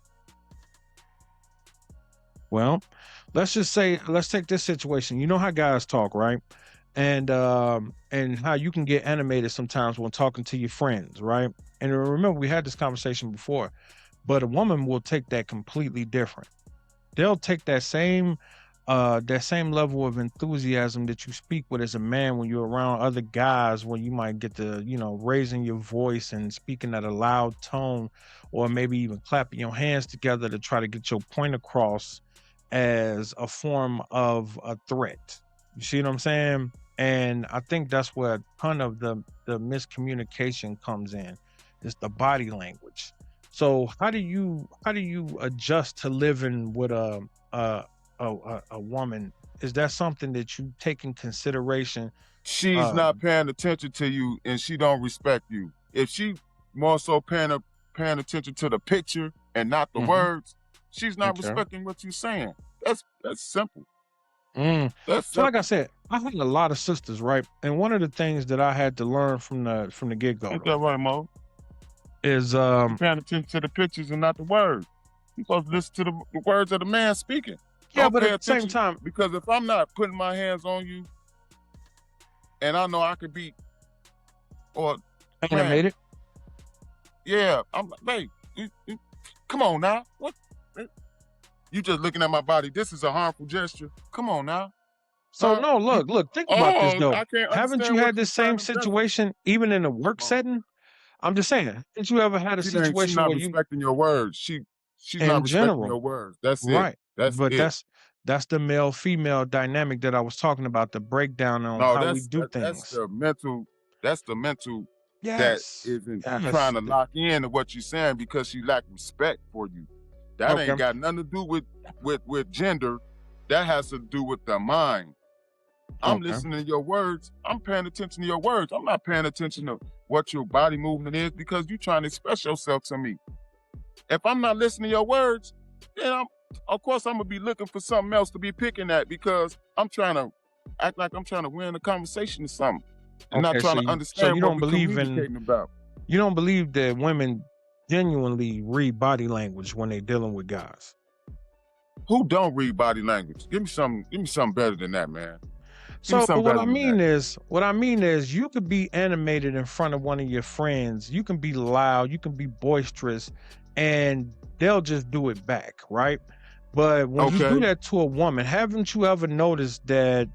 Well, let's take this situation. You know how guys talk, right? And how you can get animated sometimes when talking to your friends, right? And remember, we had this conversation before, but a woman will take that completely different. They'll take that same level of enthusiasm that you speak with as a man when you're around other guys, when you might get to, raising your voice and speaking at a loud tone, or maybe even clapping your hands together to try to get your point across as a form of a threat. You see what I'm saying? And I think that's where a ton of the miscommunication comes in. It's the body language. So how do you adjust to living with a a woman? Is that something that you take in consideration? She's Uh, not paying attention to you and she don't respect you. If she more so paying attention to the picture and not the mhm, words, she's not okay. respecting what you're saying. That's simple. Mm. That's So like I simple. said, I had a lot of sisters, right? And one of the things that I had to learn from the get go Ain't that right, Mo? is You paying attention to the pictures and not the words. You supposed to listen to the words of the man speaking. yeah, Don't but pay at the same attention time, because if I'm not putting my hands on you and I know I could be or man, animated. yeah, I'm like, hey, come on now. What? You just looking at my body. This is a harmful gesture. Come on now. So Huh? no, You, look, think about this oh, though. I can't Haven't you understand had what you're this trying same to message. situation even in a work Come on. setting? I'm just saying, haven't you ever had a She situation not where you respecting your words. She's not in respecting general, your words. That's it. right? That's But it. that's the male female dynamic that I was talking about, the breakdown on No, how we do that's things. the mental. That's the mental that Yes. isn't trying Yes. to lock in to what you're saying because she lack respect for you. That ain't Okay. got nothing to do with gender. That has to do with the mind. I'm Okay. listening to your words. I'm paying attention to your words. I'm not paying attention to what your body movement is because you're trying to express yourself to me. If I'm not listening to your words, then of course I'm gonna be looking for something else to be picking at because I'm trying to act like I'm trying to win a conversation or something and not Okay. trying to So you understand what don't we're believe in communicating about. you don't believe that women genuinely read body language when they're dealing with guys. Who don't read body language? Give me something better than that, man. Give me So, but something better than that. what I mean is, you could be animated in front of one of your friends. You can be loud, you can be boisterous, and they'll just do it back, right? But when you do Okay. that to a woman, haven't you ever noticed that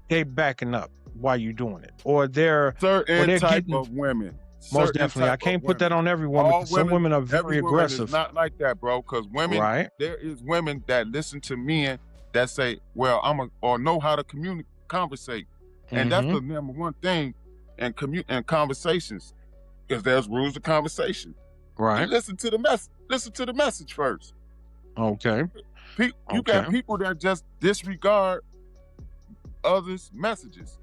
they backing up while you doing it, or Certain they're type getting of women. most Certain definitely? I type of can't put that women. on every woman All because some women, women are every very woman is aggressive, not like that, bro. Because women, right? there is women that listen to men that say, well, or know how to communicate, conversate. And that's Mm-hmm. the number one thing in conversations, because there's rules of conversation. You Right. listen to the message first. Okay. You got Okay. people that just disregard others' messages.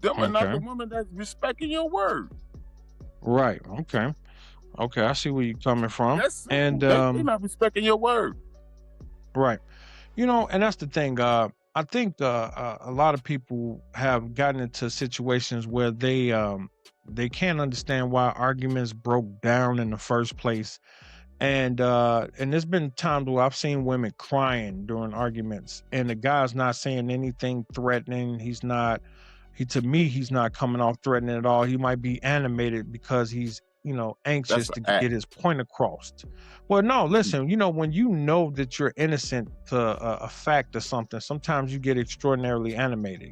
Them are not Okay. the women that's respecting your word. Right. Okay. Okay. I see where you're coming from, That's and simple. They not respecting your word. right. And that's the thing. I think a lot of people have gotten into situations where they can't understand why arguments broke down in the first place, and there's been times where I've seen women crying during arguments, and the guy's not saying anything threatening. To me, he's not coming off threatening at all. He might be animated because he's, That's anxious an to act. get his point across. Well, no, listen, when you know that you're innocent to a fact or something, sometimes you get extraordinarily animated,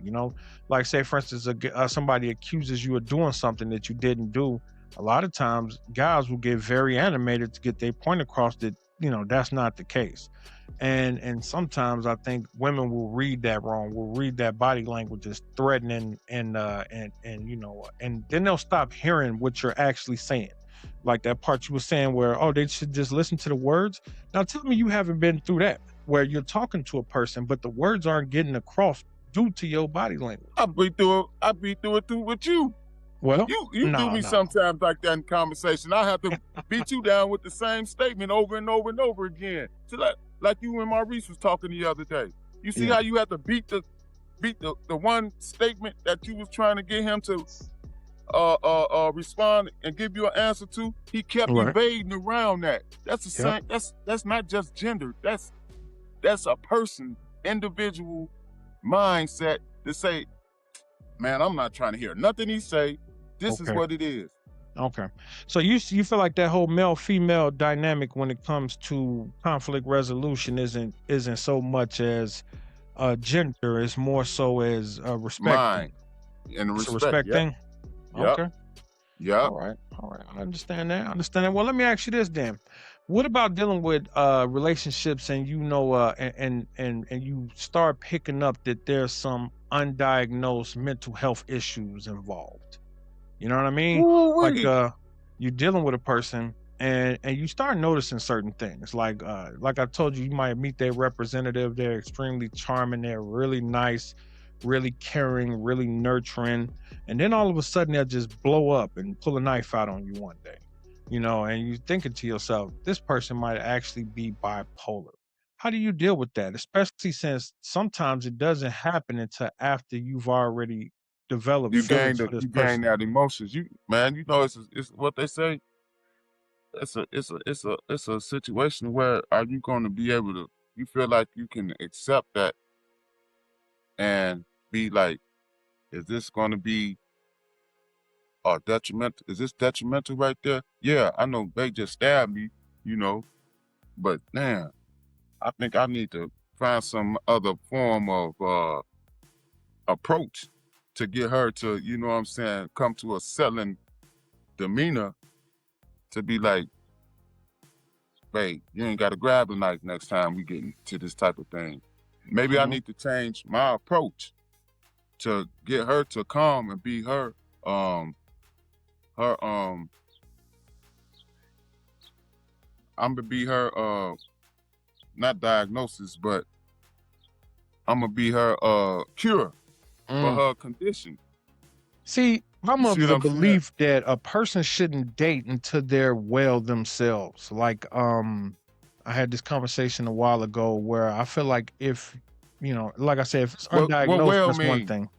like say, for instance, somebody accuses you of doing something that you didn't do. A lot of times guys will get very animated to get their point across that, that's not the case. And sometimes I think women will read that wrong, will read that body language as threatening, and then they'll stop hearing what you're actually saying. Like that part you were saying where, oh, they should just listen to the words. Now tell me you haven't been through that, where you're talking to a person but the words aren't getting across due to your body language. I be through it too with you. Well, You do no, me no. sometimes like that in conversation. I have to beat you down with the same statement over and over and over again. So like you and Maurice was talking the other day. You see Yeah. how you have to beat the one statement that you was trying to get him to respond and give you an answer to. He kept Right. evading around that. That's the Yep. same. That's not just gender. That's a person, individual mindset to say, man, I'm not trying to hear nothing he say. This is Okay. what it is. Okay. So you feel like that whole male female dynamic when it comes to conflict resolution isn't so much as gender, it's more so as a respect thing. Mind and It's a respect. respect Yep. thing. Yep. Okay. Yep. All right. All right. I understand that. I understand that. Well, let me ask you this then. What about dealing with relationships and and you start picking up that there's some undiagnosed mental health issues involved? You know what I mean? Like Ooh-wee. you're dealing with a person and you start noticing certain things. Like I told you, you might meet their representative, they're extremely charming, they're really nice, really caring, really nurturing, and then all of a sudden they'll just blow up and pull a knife out on you one day. And you're thinking to yourself, this person might actually be bipolar. How do you deal with that? Especially since sometimes it doesn't happen until after you've already developed feelings for this You gain person. that emotions. You man, you know it's what they say. It's a situation where are you going to be able to? You feel like you can accept that and be like, is this going to be detrimental? Is this detrimental right there? Yeah, I know they just stabbed me, you know, but man, I think I need to find some other form of approach to get her to, you know what I'm saying, come to a settling demeanor to be like, babe, you ain't got to grab the knife next time we get into this type of thing. Maybe I Mhm. need to change my approach to get her to calm and be um, her, I'm gonna be her, not diagnosis, but I'm gonna be her, cure for Mm. her condition. See, I'm You see of what the I'm saying? belief that a person shouldn't date until they're well themselves. Like, I had this conversation a while ago where I feel like if, like I said, if it's What undiagnosed, well that's one mean? thing.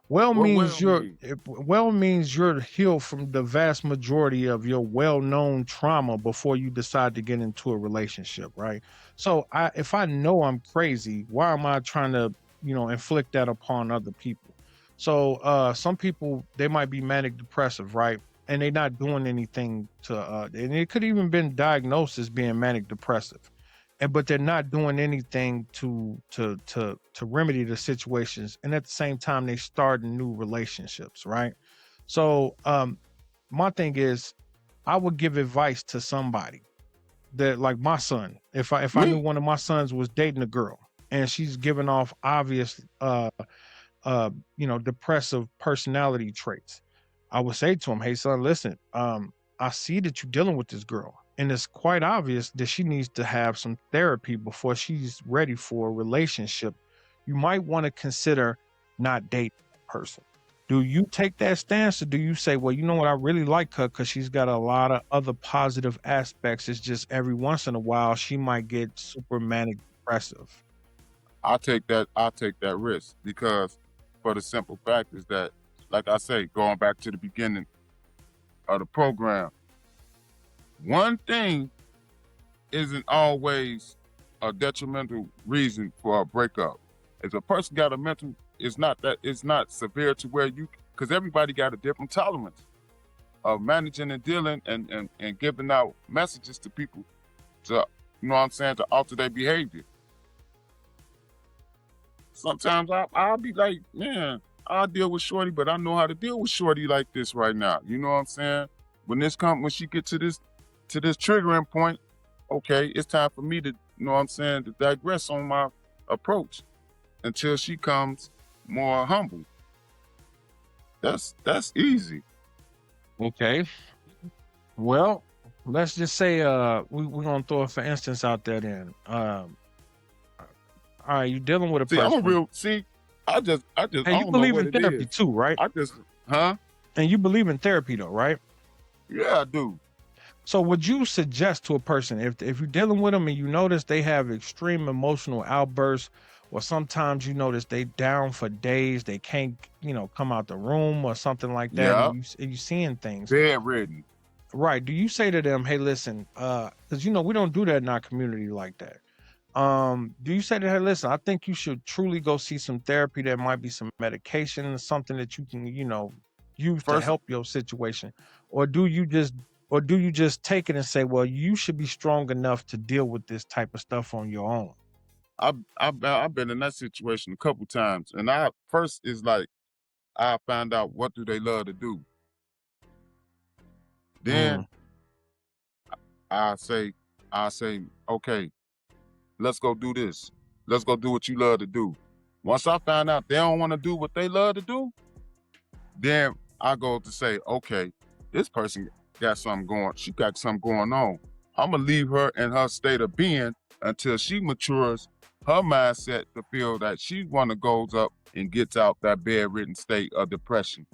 Well What means well mean? well means you're healed from the vast majority of your well-known trauma before you decide to get into a relationship, right? So if I know I'm crazy, why am I trying to, inflict that upon other people? So some people, they might be manic depressive, right? And they're not doing anything to and it could even been diagnosed as being manic depressive, and but they're not doing anything to remedy the situations, and at the same time they start new relationships, right? So my thing is, I would give advice to somebody that, like my son, if I knew Me? one of my sons was dating a girl and she's giving off obvious depressive personality traits, I would say to him, hey son, listen, I see that you're dealing with this girl, and it's quite obvious that she needs to have some therapy before she's ready for a relationship. You might want to consider not dating that person. Do you take that stance, or do you say, well, you know what, I really like her because she's got a lot of other positive aspects. It's just every once in a while she might get super manic depressive. I'll take that risk because for the simple fact is that, like I say, going back to the beginning of the program, one thing isn't always a detrimental reason for a breakup. If a person got a mental, it's not severe to where you, because everybody got a different tolerance of managing and dealing and giving out messages to people to, you know what I'm saying, to alter their behavior. Sometimes I'll be like, man, I'll deal with Shorty, but I know how to deal with Shorty like this right now. You know what I'm saying? When she get to this triggering point, okay, it's time for me to, you know what I'm saying, to digress on my approach until she comes more humble. That's easy. Okay. Well, let's just say we're gonna throw it for instance out there then. All right, you're dealing with a See, I'm a person. real see. Hey, I you don't know believe what in it therapy is. too, right? I just, huh? And you believe in therapy though, right? Yeah, I do. So would you suggest to a person, if you're dealing with them and you notice they have extreme emotional outbursts, or sometimes you notice they down for days, they can't, come out the room or something like that, Yeah, and you seeing things, bedridden. right? Do you say to them, hey, listen, because we don't do that in our community like that. Do you say to her, listen, I think you should truly go see some therapy. There might be some medication, something that you can, use to First, help your situation, or do you just take it and say, well, you should be strong enough to deal with this type of stuff on your own? I've been in that situation a couple times, and I first is like I find out what do they love to do. Then Mm, I say I say okay, let's go do this. Let's go do what you love to do. Once I find out they don't want to do what they love to do, then I go to say, okay, this person got something going. She got something going on. I'm gonna leave her in her state of being until she matures her mindset to feel that she wanna goes up and gets out that bedridden state of depression.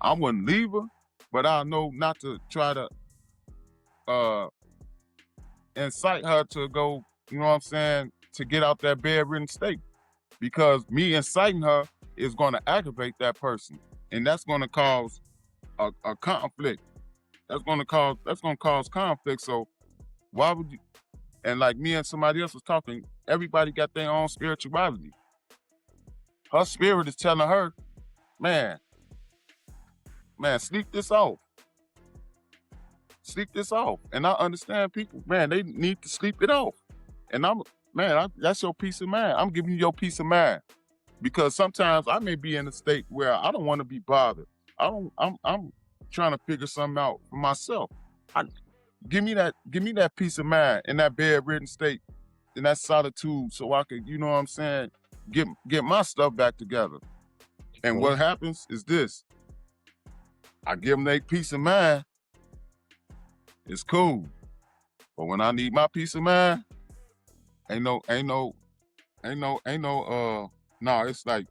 I wouldn't leave her, but I know not to try to uh incite her to go, you know what I'm saying, to get out that bedridden state. Because me inciting her is gonna aggravate that person. And that's gonna cause a conflict. That's gonna cause conflict. So why would you, and like me and somebody else was talking, everybody got their own spirituality. Her spirit is telling her, man, man, sleep this off. Sleep this off. And I understand people, man, they need to sleep it off. And that's your peace of mind. I'm giving you your peace of mind. because sometimes I may be in a state where I don't want to be bothered. I'm trying to figure something out for myself. I, give me that peace of mind in that bedridden state, in that solitude, so I could, you know what I'm saying, get my stuff back together. And Well, what happens is this: I give them their peace of mind. It's cool, but when I need my peace of mind, ain't no, ain't no, ain't no, ain't no. Nah, it's like,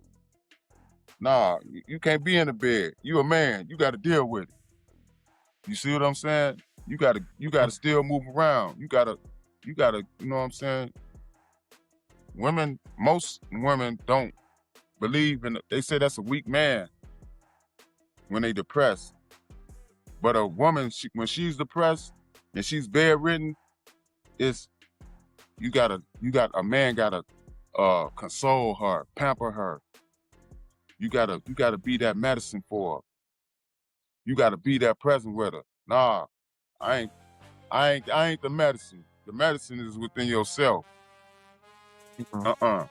nah, you can't be in the bed. You a man. You got to deal with it. You see what I'm saying? You gotta still move around. You gotta, you know what I'm saying? Most women don't believe in. They say that's a weak man when they depressed. But a woman, when she's depressed and she's bedridden, it's a man gotta console her, pamper her. You gotta be that medicine for her. You gotta be that present with her. Nah, I ain't I ain't the medicine. The medicine is within yourself. mhm. Uh-uh.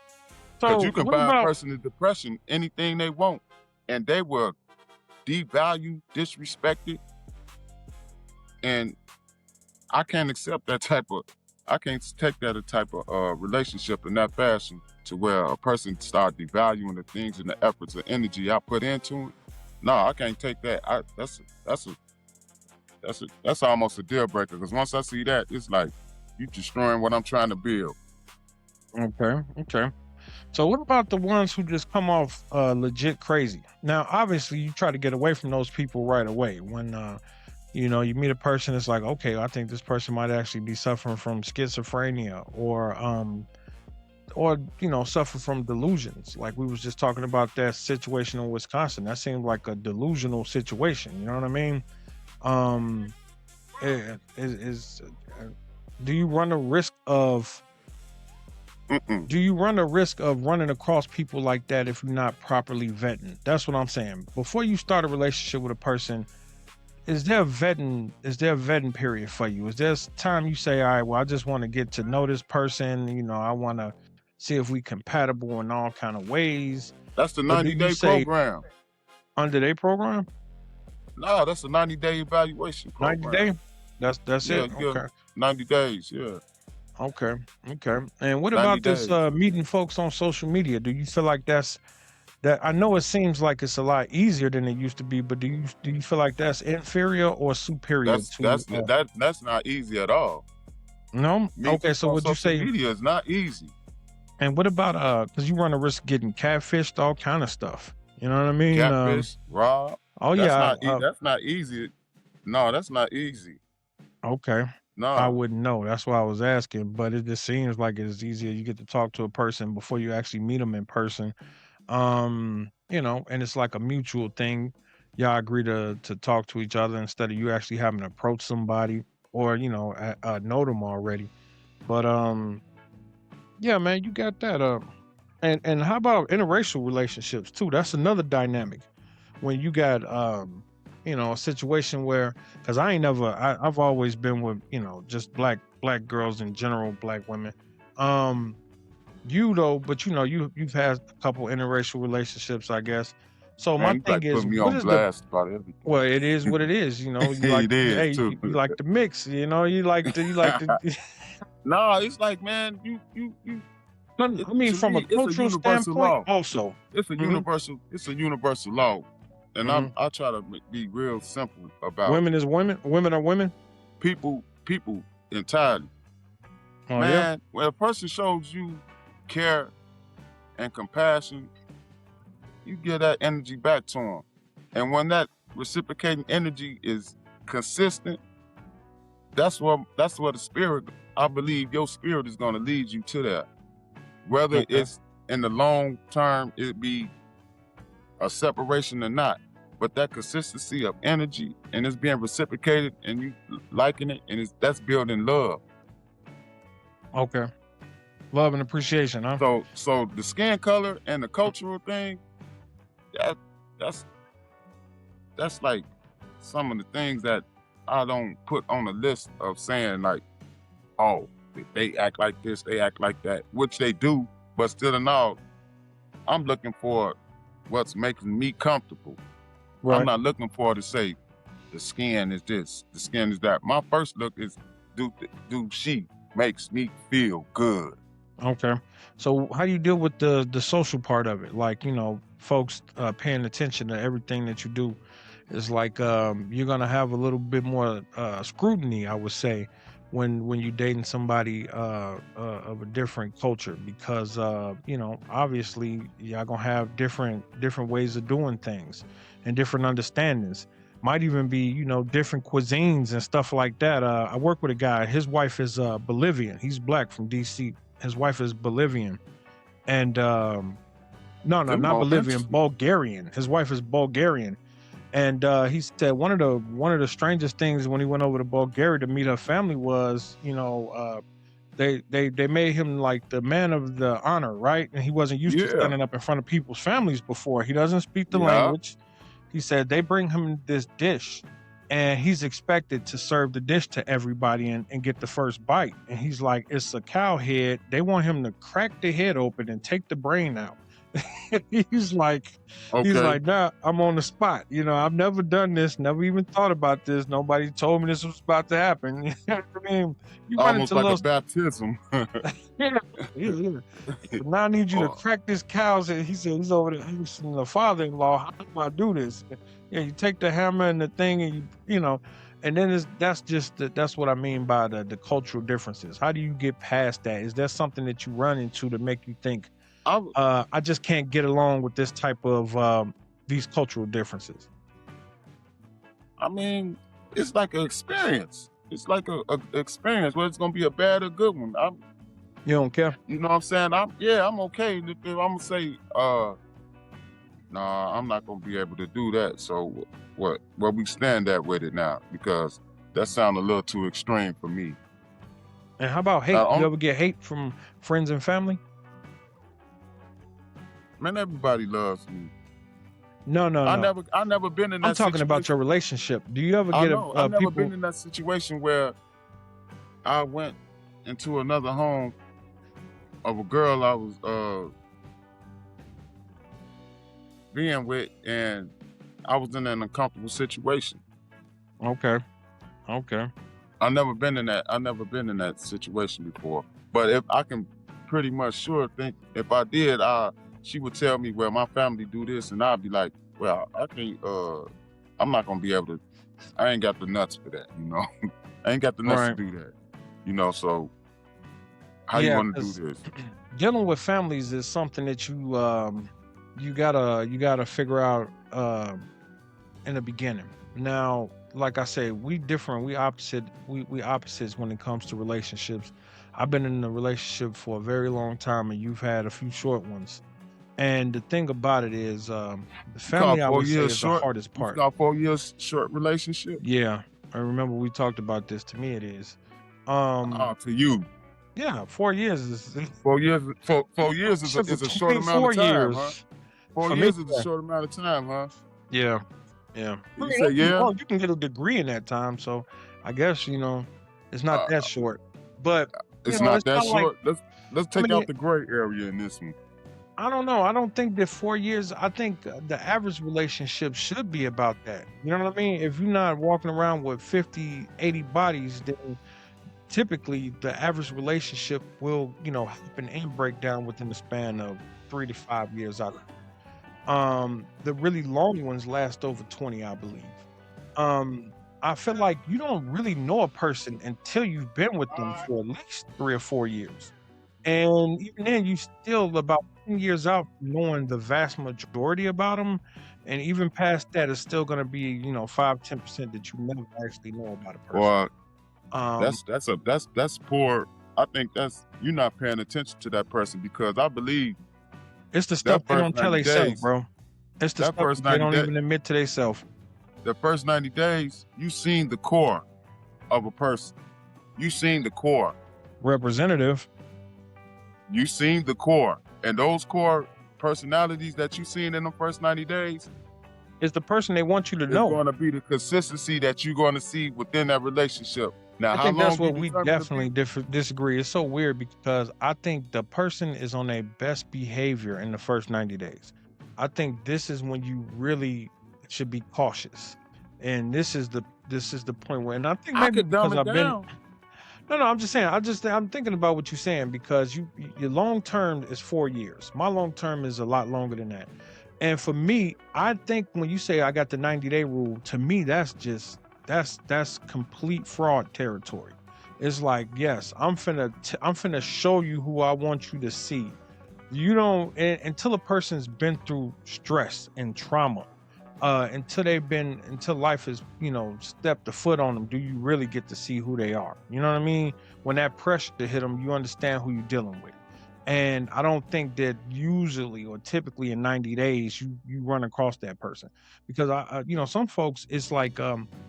Because So you can what buy a about person in depression anything they want, and they will devalue, disrespect it, and I can't accept that type of. I can't take that a type of relationship in that fashion to where a person start devaluing the things and the efforts and energy I put into it. No, I can't take that. That's almost a deal breaker. Because once I see that, it's like you destroying what I'm trying to build. okay, okay. So what about the ones who just come off legit crazy? Now, obviously, you try to get away from those people right away. When you meet a person, it's like, okay, I think this person might actually be suffering from schizophrenia or suffer from delusions. Like we was just talking about that situation in Wisconsin. That seemed like a delusional situation. You know what I mean? Um, is do you run a risk of Mm-mm. do you run a risk of running across people like that if you're not properly vetting? That's what I'm saying. Before you start a relationship with a person, is there a vetting period for you? Is there time you say, all right, well, I just want to get to know this person, I want to see if we compatible in all kind of ways? That's the Or do you 90-day say program. under their program? No, that's a 90-day evaluation 90 program. day? That's Yeah, it. you get Okay. 90 days. Yeah, Okay. Okay. And what 90 about this days. meeting folks on social media? Do you feel like that I know it seems like it's a lot easier than it used to be, but do you feel like that's inferior or superior to That's not easy at all. no? Meeting Okay, so people on would you social say media is not easy. and what about because you run a risk of getting catfished, all kind of stuff. You know what I mean? Catfish, rob. Oh That's yeah, not that's not easy. No, that's not easy. okay. I No, wouldn't know. That's why I was asking, but it just seems like it's easier. You get to talk to a person before you actually meet them in person. And it's like a mutual thing. Y'all agree to talk to each other instead of you actually having to approach somebody or know them already. But yeah, man, you got that. And how about interracial relationships too? That's another dynamic when you got a situation where because I've always been with just black girls in general, black women. Um, but you've had a couple interracial relationships, I guess. So my man, you thing like is, put me what on is the blast about everything. well, it is what it is. It is Hey, too. you like the mix. You like to. No, it's like, man, you I mean, to from a me, it's a cultural universal standpoint, law. also. Hmm. It's a universal law. And Hmm. I try to be real simple about Women is women. Women are women. people entirely. Oh yeah. Man, when a person shows you care and compassion, you give that energy back to them. And when that reciprocating energy is consistent, that's what the spirit, I believe your spirit is gonna lead you to that. Whether Okay. it's in the long term, it be a separation or not. But that consistency of energy and it's being reciprocated and you liking it and that's building love. Okay. Love and appreciation, huh? So the skin color and the cultural thing, that that's that's like some of the things that I don't put on the list of saying like, oh, they act like this, they act like that, which they do, but still in all, I'm looking for what's making me comfortable. I'm Right. not looking for to say the skin is this, the skin is that. My first look is do she makes me feel good. Okay. So how do you deal with the social part of it? Like, folks paying attention to everything that you do. Is like you're gonna have a little bit more scrutiny, I would say, when you dating somebody of a different culture, because obviously y'all gonna have different ways of doing things and different understandings. Might even be different cuisines and stuff like that. I work with a guy. His wife is Bolivian. He's black from DC. His wife is Bolivian, and no, no, Them not all Bolivian, interesting. Bulgarian. His wife is Bulgarian, and he said one of the strangest things when he went over to Bulgaria to meet her family was, they made him like the man of the honor, right? And he wasn't used to Yeah, standing up in front of people's families before. He doesn't speak the yeah. language. He said they bring him this dish, and he's expected to serve the dish to everybody and get the first bite. And he's like, it's a cow head. They want him to crack the head open and take the brain out. he's like he's Okay. like, nah, I'm on the spot. I've never done this, never even thought about this. Nobody told me this was about to happen. You know what I mean? You run Almost into like a little baptism. yeah, yeah, yeah. But now I need you to Oh, crack this cow's head. He said he's over there asking the father-in-law, how do I do this? Yeah, you take the hammer and the thing and and then that's what I mean by the cultural differences. How do you get past that? Is there something that you run into to make you think, I I just can't get along with this type of these cultural differences? I mean, it's like an experience. It's like a experience, whether it's gonna be a bad or good one. You don't care? You know what I'm saying? I'm okay. If I'm gonna say, nah, I'm not gonna be able to do that. So what? Where we stand at with it now? Because that sounds a little too extreme for me. And how about hate? Now, You ever get hate from friends and family? man, everybody loves me. No, no, no. I never been in I'm that talking about your situation. relationship. Do you ever I get know. I never been people? in that situation where I went into another home of a girl I was being with, and I was in an uncomfortable situation. Okay, okay. I never been in that. I never been in that situation before. But if I can pretty much sure think if I did, she would tell me, well, my family do this, and I'd be like, well, I can't. I'm not gonna be able to. I ain't got the nuts for that. I ain't got the nuts to Right. do that. So how you Yeah, want to do because this? dealing with families is something that you gotta figure out in the beginning. Now, like I say, we different. We opposites when it comes to relationships. I've been in a relationship for a very long time, and you've had a few short ones. And the thing about it is, the You call family, I four would say, years is the short? hardest You part. call 4 years short relationship? Yeah, I remember we talked about this. To me, it is. Um, To you, yeah, 4 years is 4 years. 4 years shit's a is a short amount of 24 time, huh? years Four for me. years is a short amount of time, huh? Yeah, yeah. I You mean, say don't get me yeah? wrong, you can get a degree in that time, so I guess it's not Uh, that short. But it's not it's that not like short. Let's I take mean, out the gray area in this one. I don't know. I don't think that 4 years. I think the average relationship should be about that. You know what I mean? If you're not walking around with 50, 80 bodies, then typically the average relationship will happen and break down within the span of 3 to 5 years. The really long ones last over 20, I believe. I feel like you don't really know a person until you've been with them for at least 3 or 4 years. And even then, you still about 10 years out from knowing the vast majority about them. And even past that, it's still going to be, 5, 10% that you never actually know about a person. Or Um, that's poor. I think that's you're not paying attention to that person because I believe it's the stuff that they first don't tell 90 themselves, days, bro. It's the that stuff first that they 90 don't days, even admit to themselves. the first 90 days, you seen the core of a person. You seen the core. Representative. You seen the core. And those core personalities that you seen in the first 90 days Is the person they want you to is know. going to be the consistency that you're going to see within that relationship Now, I how think that's long you what we determine to be? definitely disagree. It's so weird because I think the person is on their best behavior in the first 90 days. I think this is when you really should be cautious. And this is the point where, and I think I maybe could dumb because it I've been, down. no, I'm just saying, I'm thinking about what you're saying because your long term is 4 years. My long term is a lot longer than that. And for me, I think when you say I got the 90-day rule, to me that's complete fraud territory. It's like, yes, I'm finna show you who I want you to see. You don't until a person's been through stress and trauma, until life has, stepped a foot on them, do you really get to see who they are? You know what I mean? When that pressure hit them, you understand who you're dealing with. And I don't think that usually or typically in 90 days you run across that person, because some folks, it's like,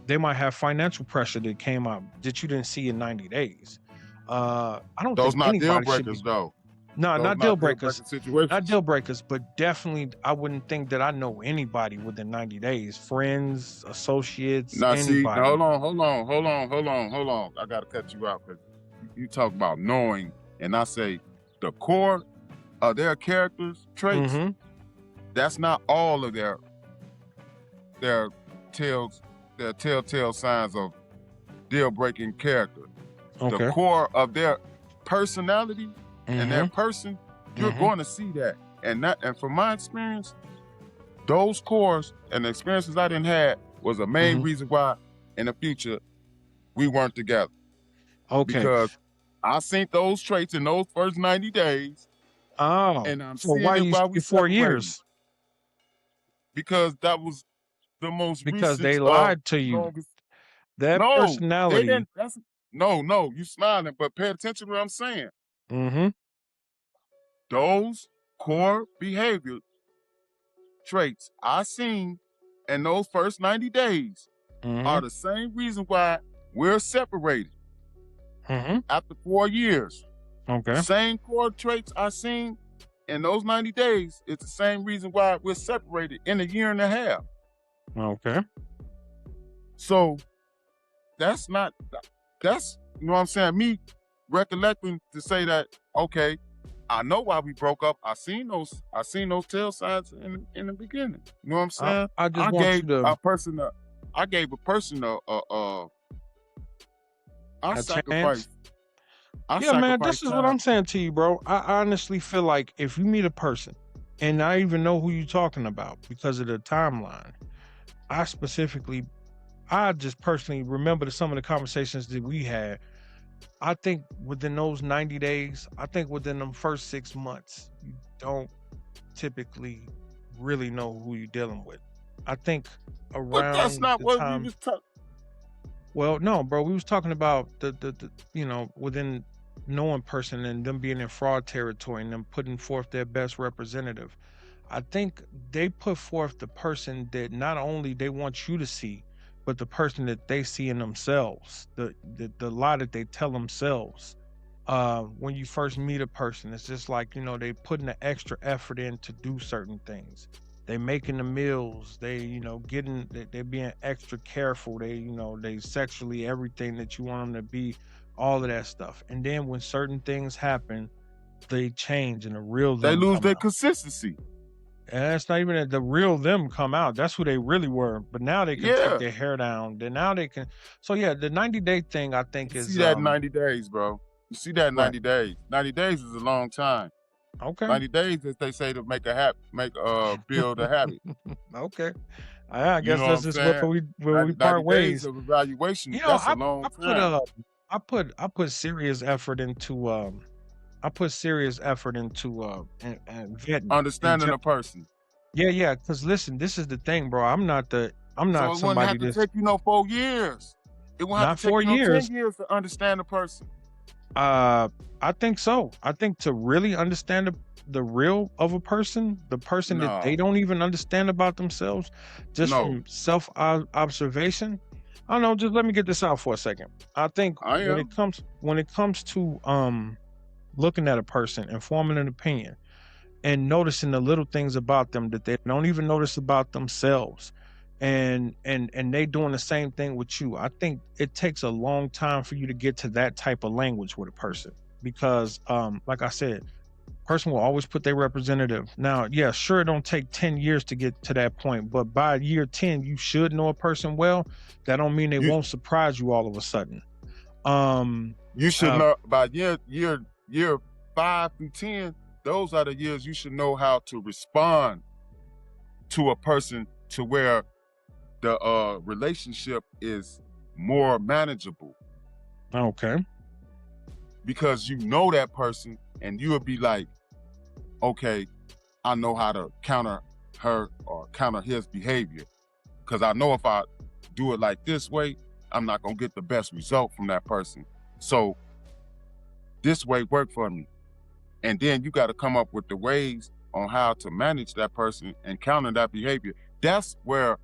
they might have financial pressure that came out that you didn't see in 90 days. I don't Those think not deal anybody should breakers be. though. No, Those not deal not deal breakers. breaker Not situations. deal breakers, but definitely I wouldn't think that I know anybody within 90 days. Friends, associates, Now, see, now, anybody. hold on. I gotta cut you out because you talk about knowing, and I say the core of their characters traits. Mm-hmm. That's not all of their tells their telltale signs of deal breaking character. The Okay. core of their personality and their Mm-hmm. person, you're Mm-hmm. going to see that. And from my experience, those cores and the experiences I didn't had was the main Mm-hmm. reason why in the future we weren't together. Okay. Because I seen those traits in those first 90 days, Oh, and I'm so why seeing it you while we say four separating. years? Because that was the most Because recent they lied to you. longest. That No, they personality. didn't. That's no, you smiling, but pay attention to what I'm saying. Mm-hmm. Those core behavior traits I seen in those first 90 days Mm-hmm. are the same reason why we're separated Mm-hmm. after 4 years. The Okay. same core traits I seen in those 90 days is the same reason why we're separated in a year and a half. Okay. So that's not that's you know what I'm saying. Me recollecting to say that, okay, I know why we broke up. I seen those tail signs in the beginning. You know what I'm I, saying? I just I want gave you to a person I a chance. sacrificed I Yeah, man, this sacrificed is what time. I'm saying to you, bro. I honestly feel like if you meet a person, and I even know who you're talking about because of the timeline, I specifically, I just personally remember some of the conversations that we had. I think within those 90 days, I think within them first 6 months, you don't typically really know who you're dealing with. I think But that's around not the what we time, was talking. well, no, bro, we was talking about the within knowing person and them being in fraud territory and them putting forth their best representative. I think they put forth the person that not only they want you to see, but the person that they see in themselves, the lie that they tell themselves. When you first meet a person, it's just like, they putting the extra effort in to do certain things. They making the meals, they, they're being extra careful. They, they sexually everything that you want them to be, all of that stuff. And then when certain things happen, they change and the real They them lose come their out. consistency. And it's not even that the real them come out. That's who they really were. But now they can take Yeah. their hair down. Then now they can. So yeah, the 90-day thing I think You is see that in 90 days, bro. You see that in right. 90 days. 90 days is a long time. Okay. 90 days, as they say, to build a habit. Okay. I You guess know what that's I'm just where saying? we 90 part days ways. of evaluation, You know, that's a I long I put time. I put serious effort into I put serious effort into and vetting and Understanding a person. yeah, because listen, this is the thing, bro. I'm not So it wouldn't somebody have to that's take you no 4 years. It won't have not to take four you no 10 years. years to understand a person. I think so. I think to really understand the real of a person, the person that they No, don't even understand about themselves, just no, from self observation. I don't know. Just let me get this out for a second. I think I am. when it comes to looking at a person and forming an opinion and noticing the little things about them that they don't even notice about themselves, and they doing the same thing with you. I think it takes a long time for you to get to that type of language with a person because like I said, person will always put their representative. Now, yeah, sure, it don't take 10 years to get to that point, but by year 10, you should know a person well. That don't mean they You won't surprise you all of a sudden. Um, you should uh, know by year 5 through 10. Those are the years you should know how to respond to a person to where the relationship is more manageable okay. because you know that person and you'll be like, okay, I know how to counter her or counter his behavior because I know if I do it like this way, I'm not gonna get the best result from that person. So this way worked for me. And then you got to come up with the ways on how to manage that person and counter that behavior. That's where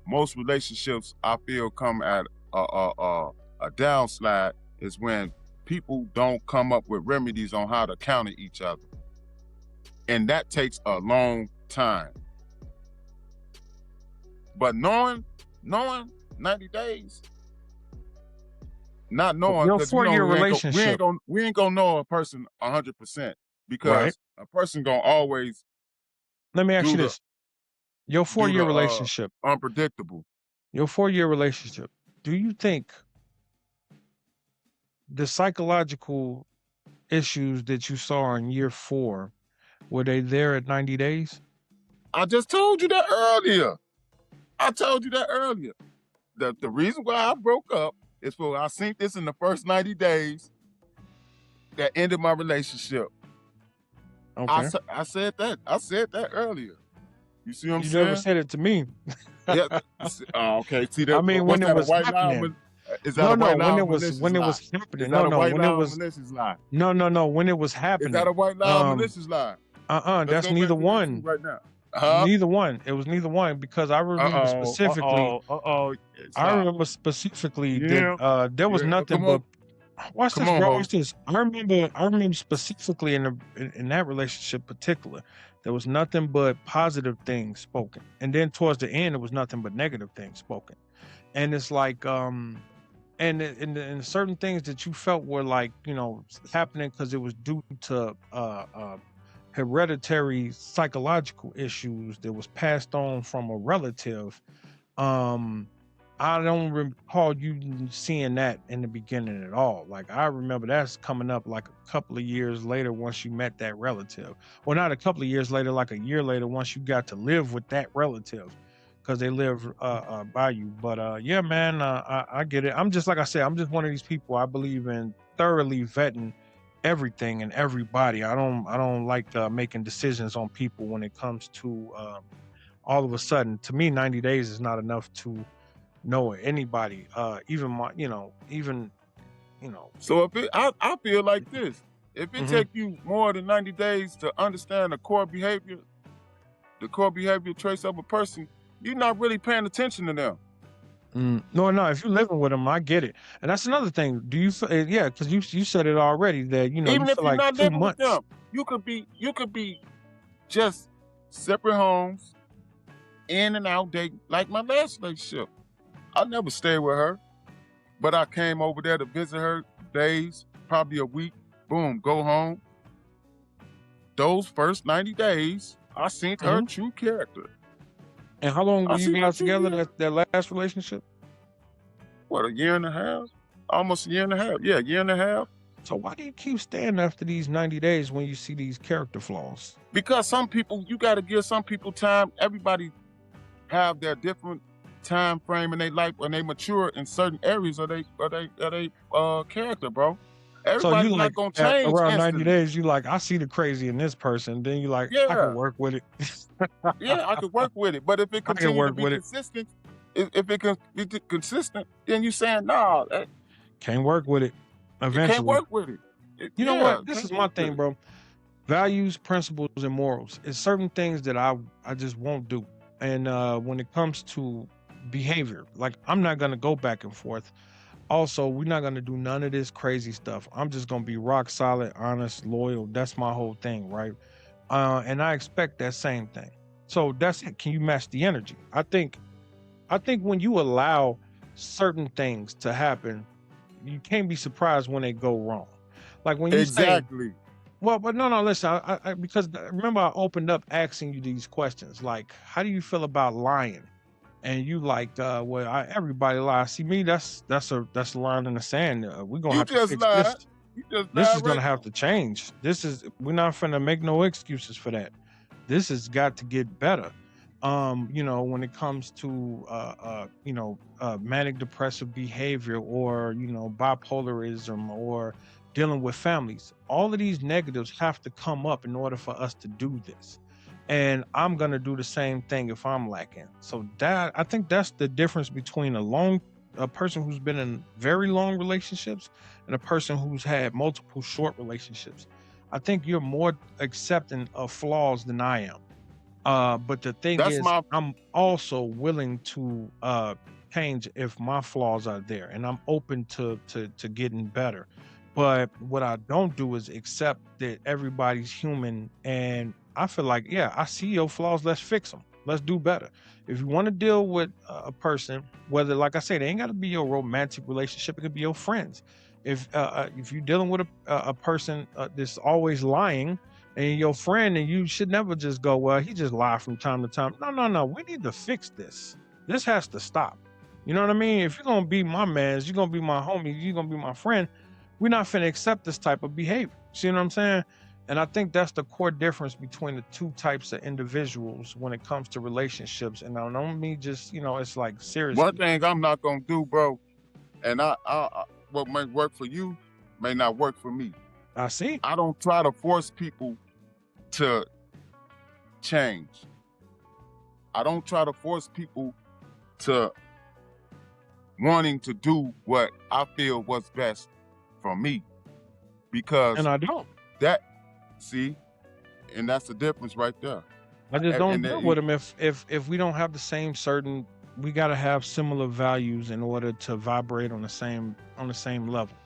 most relationships I feel come at a downslide is when people don't come up with remedies on how to counter each other. And that takes a long time. But knowing 90 days, not knowing Your because 4-year relationship, we ain't gonna know a person 100% right? because a person gonna always Let me ask do you the this: your do 4-year the relationship, unpredictable. your 4-year relationship. Do you think the psychological issues that you saw in year 4 were they there at 90 days? I just told you that earlier. I told you that earlier. The reason why I broke up is for I seen this in the first 90 days that ended my relationship. Okay. I said that. I said that earlier. You see what I'm You never saying? said it to me. Yeah. Okay. See I that? mean, when What's it that? A was white lie? happening. Is that No, a no, white lie or when malicious it lie? was Is happening. No, that a no, white when lie it or was malicious lie? no, when it was Is that a happening. white lie or malicious lie? Let's That's go back neither to that truth one. right now. Huh? Neither one. It was neither one because I remember specifically. I Stop. remember specifically that Yeah. there was Yeah. nothing Come on. but watch Come this, on, bro. ho. Watch this. I remember specifically in that relationship particular, there was nothing but positive things spoken. And then towards the end, it was nothing but negative things spoken. And it's like and certain things that you felt were like, happening because it was due to hereditary psychological issues that was passed on from a relative. um I don't recall you seeing that in the beginning at all. Like I remember that's coming up like a couple of years later once you met that relative. Well, not a couple of years later, like a year later once you got to live with that relative because they live by you. But yeah, man, I get it. I'm just like I said, I'm just one of these people. I believe in thoroughly vetting everything and everybody. I don't like making decisions on people when it comes to all of a sudden. To me, 90 days is not enough to know anybody, even my, even, you know, So if I feel like this. If it hmm take you more than 90 days to understand the core behavior traits of a person, you're not really paying attention to them. no, no. If you're living with them, I get it, and that's another thing. Do you feel? Yeah, because you said it already that you Even if feel you're like not two living with months. them, you could be just separate homes, in and out dating. Like my last relationship, I never stayed with her, but I came over there to visit her days, probably a week. Boom, go home. Those first 90 days, I seen her hmm true character. And how long were I you seen her guys true together? character. That last relationship. What, a year and a half? Almost a year and a half. Yeah, a year and a half. So why do you keep staying after these 90 days when you see these character flaws? Because some people, you got to give some people time. Everybody have their different time frame in their life when they mature in certain areas of they character, bro. So you Everybody's not like gonna at change around 90 instantly. days, you like, I see the crazy in this person. Then you like, I can Yeah, work with it. yeah, I could work with it. But if it I can continue to work be with it. consistent, if it can be consistent, then you saying no, Can't work with it. you can't Eventually. work with it. You know Yeah, what? This can't is my work with thing, it. bro. Values, principles, and morals. It's certain things that I just won't do. And when it comes to behavior, like I'm not gonna go back and forth. Also, we're not gonna do none of this crazy stuff. I'm just gonna be rock solid, honest, loyal. That's my whole thing, right? And I expect that same thing. So that's it. Can you match the energy? I think I think when you allow certain things to happen, you can't be surprised when they go wrong. Like when you say, Exactly. well, but no, no, listen, because remember I opened up asking you these questions, like, how do you feel about lying? And you like, well, everybody lies. See me, that's a line in the sand. We're gonna You have to just fix lied. this. You just This lied is gonna right have now. to change. We're not gonna make no excuses for that. This has got to get better. When it comes to manic depressive behavior, or bipolarism, or dealing with families, all of these negatives have to come up in order for us to do this. And I'm gonna do the same thing if I'm lacking. So that, I think that's the difference between a person who's been in very long relationships and a person who's had multiple short relationships. I think you're more accepting of flaws than I am. But the thing That's is, my I'm also willing to change if my flaws are there, and I'm open to getting better. But what I don't do is accept that everybody's human, and I feel like, yeah, I see your flaws. Let's fix them. Let's do better. If you want to deal with a person, whether, like I said, it ain't got to be your romantic relationship. It could be your friends. If you're dealing with a person that's always lying, and your friend, and you should never just go, well, he just lied from time to time. No, no, no. We need to fix this. This has to stop. You know what I mean? If you're gonna be my man, you're gonna be my homie, you're gonna be my friend, we're not finna accept this type of behavior. See what I'm saying? And I think that's the core difference between the two types of individuals when it comes to relationships. And I don't mean just, it's like one seriously. thing I'm not gonna do, bro. And what may work for you may not work for me. I see. I don't try to force people to change. I don't try to force people to wanting to do what I feel was best for me, And because I don't. that see, and that's the difference right there. I just And don't deal with then them if we don't have the same certain. We got to have similar values in order to vibrate on the same level.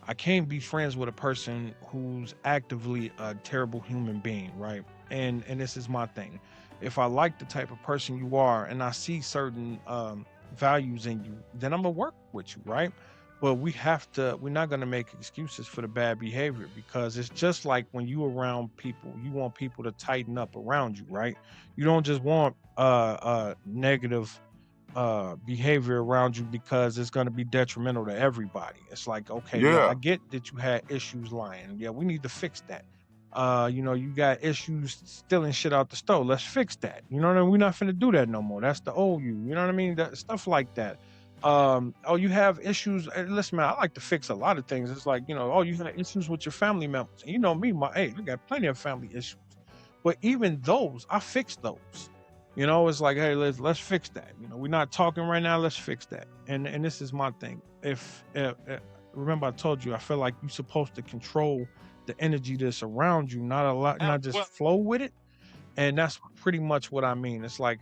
I can't be friends with a person who's actively a terrible human being, right? And this is my thing. If I like the type of person you are, and I see certain values in you, then I'm gonna work with you, right? But we're not gonna make excuses for the bad behavior, because it's just like when you around people, you want people to tighten up around you, right? You don't just want negative behavior around you, because it's going to be detrimental to everybody. It's like, okay, yeah, I yeah, get that you had issues lying. Yeah, we need to fix that. You got issues stealing shit out the store. Let's fix that. You know what I mean? We're not finna do that no more. That's the old you. You know what I mean? That stuff like that. Oh, you have issues. Listen, man, I like to fix a lot of things. It's like, oh, you have issues with your family members. And you know me, I got plenty of family issues. But even those, I fix those. It's like, hey, let's fix that. We're not talking right now. Let's fix that. And this is my thing. If remember, I told you, I feel like you're supposed to control the energy that's around you, not a lot, not just well, flow with it. And that's pretty much what I mean. It's like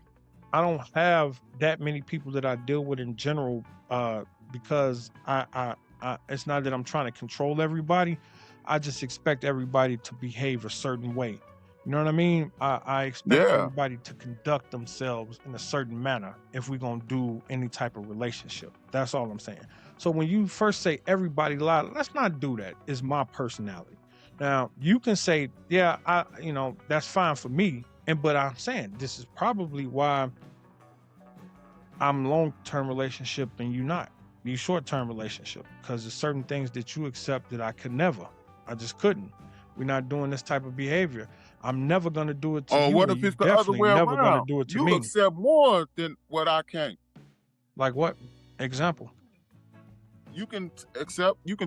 I don't have that many people that I deal with in general, because it's not that I'm trying to control everybody. I just expect everybody to behave a certain way. You know what I mean? I expect yeah. everybody to conduct themselves in a certain manner if we're gonna do any type of relationship. That's all I'm saying. So when you first say everybody lie, let's not do that. It's my personality. Now you can say, yeah, that's fine for me. But I'm saying this is probably why I'm long term relationship and you not. You short term relationship, because there's certain things that you accept that I could never. I just couldn't. We're not doing this type of behavior. I'm never gonna do it to Or you, what and if you it's the other definitely way never gonna around? do it to You me. accept more than what I can't. Like what? Example. You can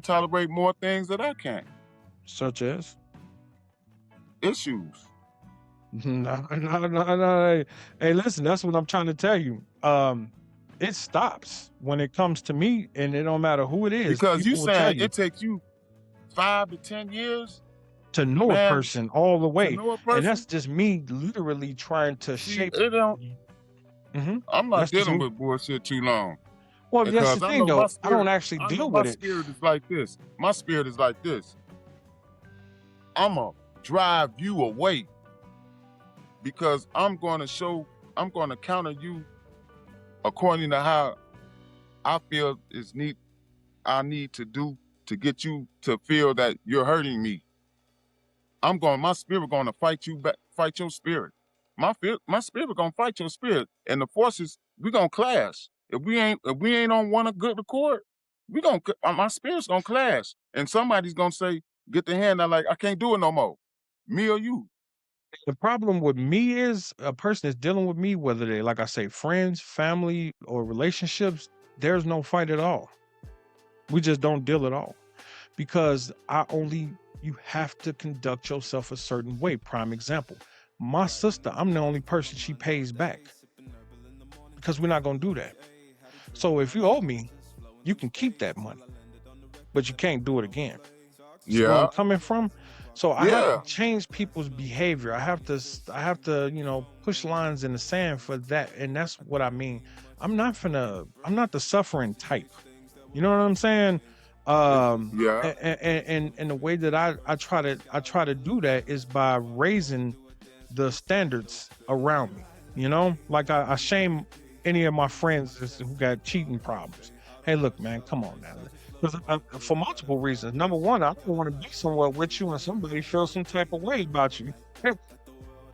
tolerate more things that I can't. Such as? Issues. No, no, no, no. Hey, listen, that's what I'm trying to tell you. It stops when it comes to me, and it don't matter who it is. Because you People will tell saying you it takes you 5 to 10 years, to know a man, person all the to way. know a And person. that's just me literally trying to See, shape. it don't Hmm. I'm not That's just dealing me. with bullshit too long. Well, that's the Because thing, though. I don't actually I know deal my with it. spirit is like this. My spirit is like this. I'ma drive you away because I'm gonna counter you according to how I feel is need I need to do to get you to feel that you're hurting me. My spirit gonna fight you back, fight your spirit. My spirit gonna fight your spirit. And the forces, we gonna clash. If we ain't on one good accord, my spirit's gonna clash. And somebody's gonna say, get the hand out like I can't do it no more. Me or you. The problem with me is a person is dealing with me, whether they, like I say, friends, family, or relationships, there's no fight at all. We just don't deal at all. Because you have to conduct yourself a certain way. Prime example, my sister, I'm the only person she pays back because we're not going to do that. So if you owe me, you can keep that money, but you can't do it again. See where I'm Yeah. coming from? So I have Yeah. to change people's behavior. I have to, push lines in the sand for that. And that's what I mean. I'm not the suffering type. You know what I'm saying? Yeah. And the way that I try to do that is by raising the standards around me. Like I shame any of my friends who got cheating problems. Hey, look, man, come on now. Because for multiple reasons. Number one, I don't want to be somewhere with you and somebody feels some type of way about you.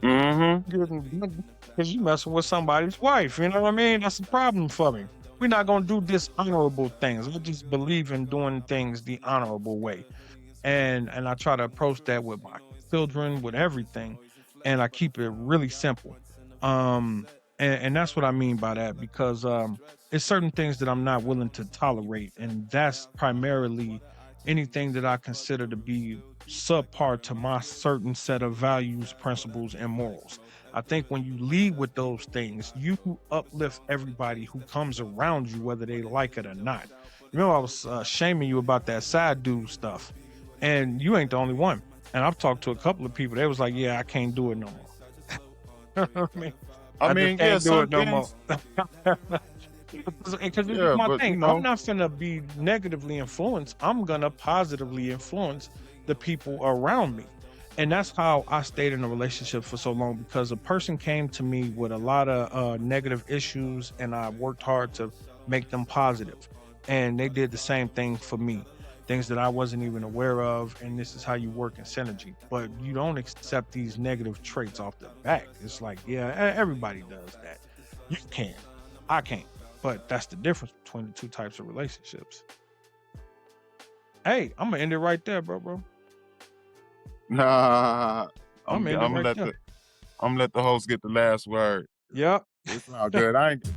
Mm-hmm. Because you messing with somebody's wife. You know what I mean? That's a problem for me. We're not going to do dishonorable things. I just believe in doing things the honorable way. And I try to approach that with my children, with everything. And I keep it really simple. Um, and that's what I mean by that, because it's certain things that I'm not willing to tolerate. And that's primarily anything that I consider to be subpar to my certain set of values, principles, and morals. I think when you lead with those things, you uplift everybody who comes around you, whether they like it or not. You know, I was shaming you about that side dude stuff, and you ain't the only one. And I've talked to a couple of people. They was like, "Yeah, I can't do it no more." I mean, I I just mean, yeah, can't do some it no more. things, Because this is yeah, my but thing. I'm not gonna be negatively influenced. I'm gonna positively influence the people around me. And that's how I stayed in a relationship for so long, because a person came to me with a lot of negative issues, and I worked hard to make them positive. And they did the same thing for me, things that I wasn't even aware of. And this is how you work in synergy. But you don't accept these negative traits off the back. It's like, yeah, everybody does that. You can, I can't. But that's the difference between the two types of relationships. Hey, I'm gonna end it right there, bro. nah, I'm I'm gonna end it gonna right let there. the host get the last word. Yep. It's all good. I ain't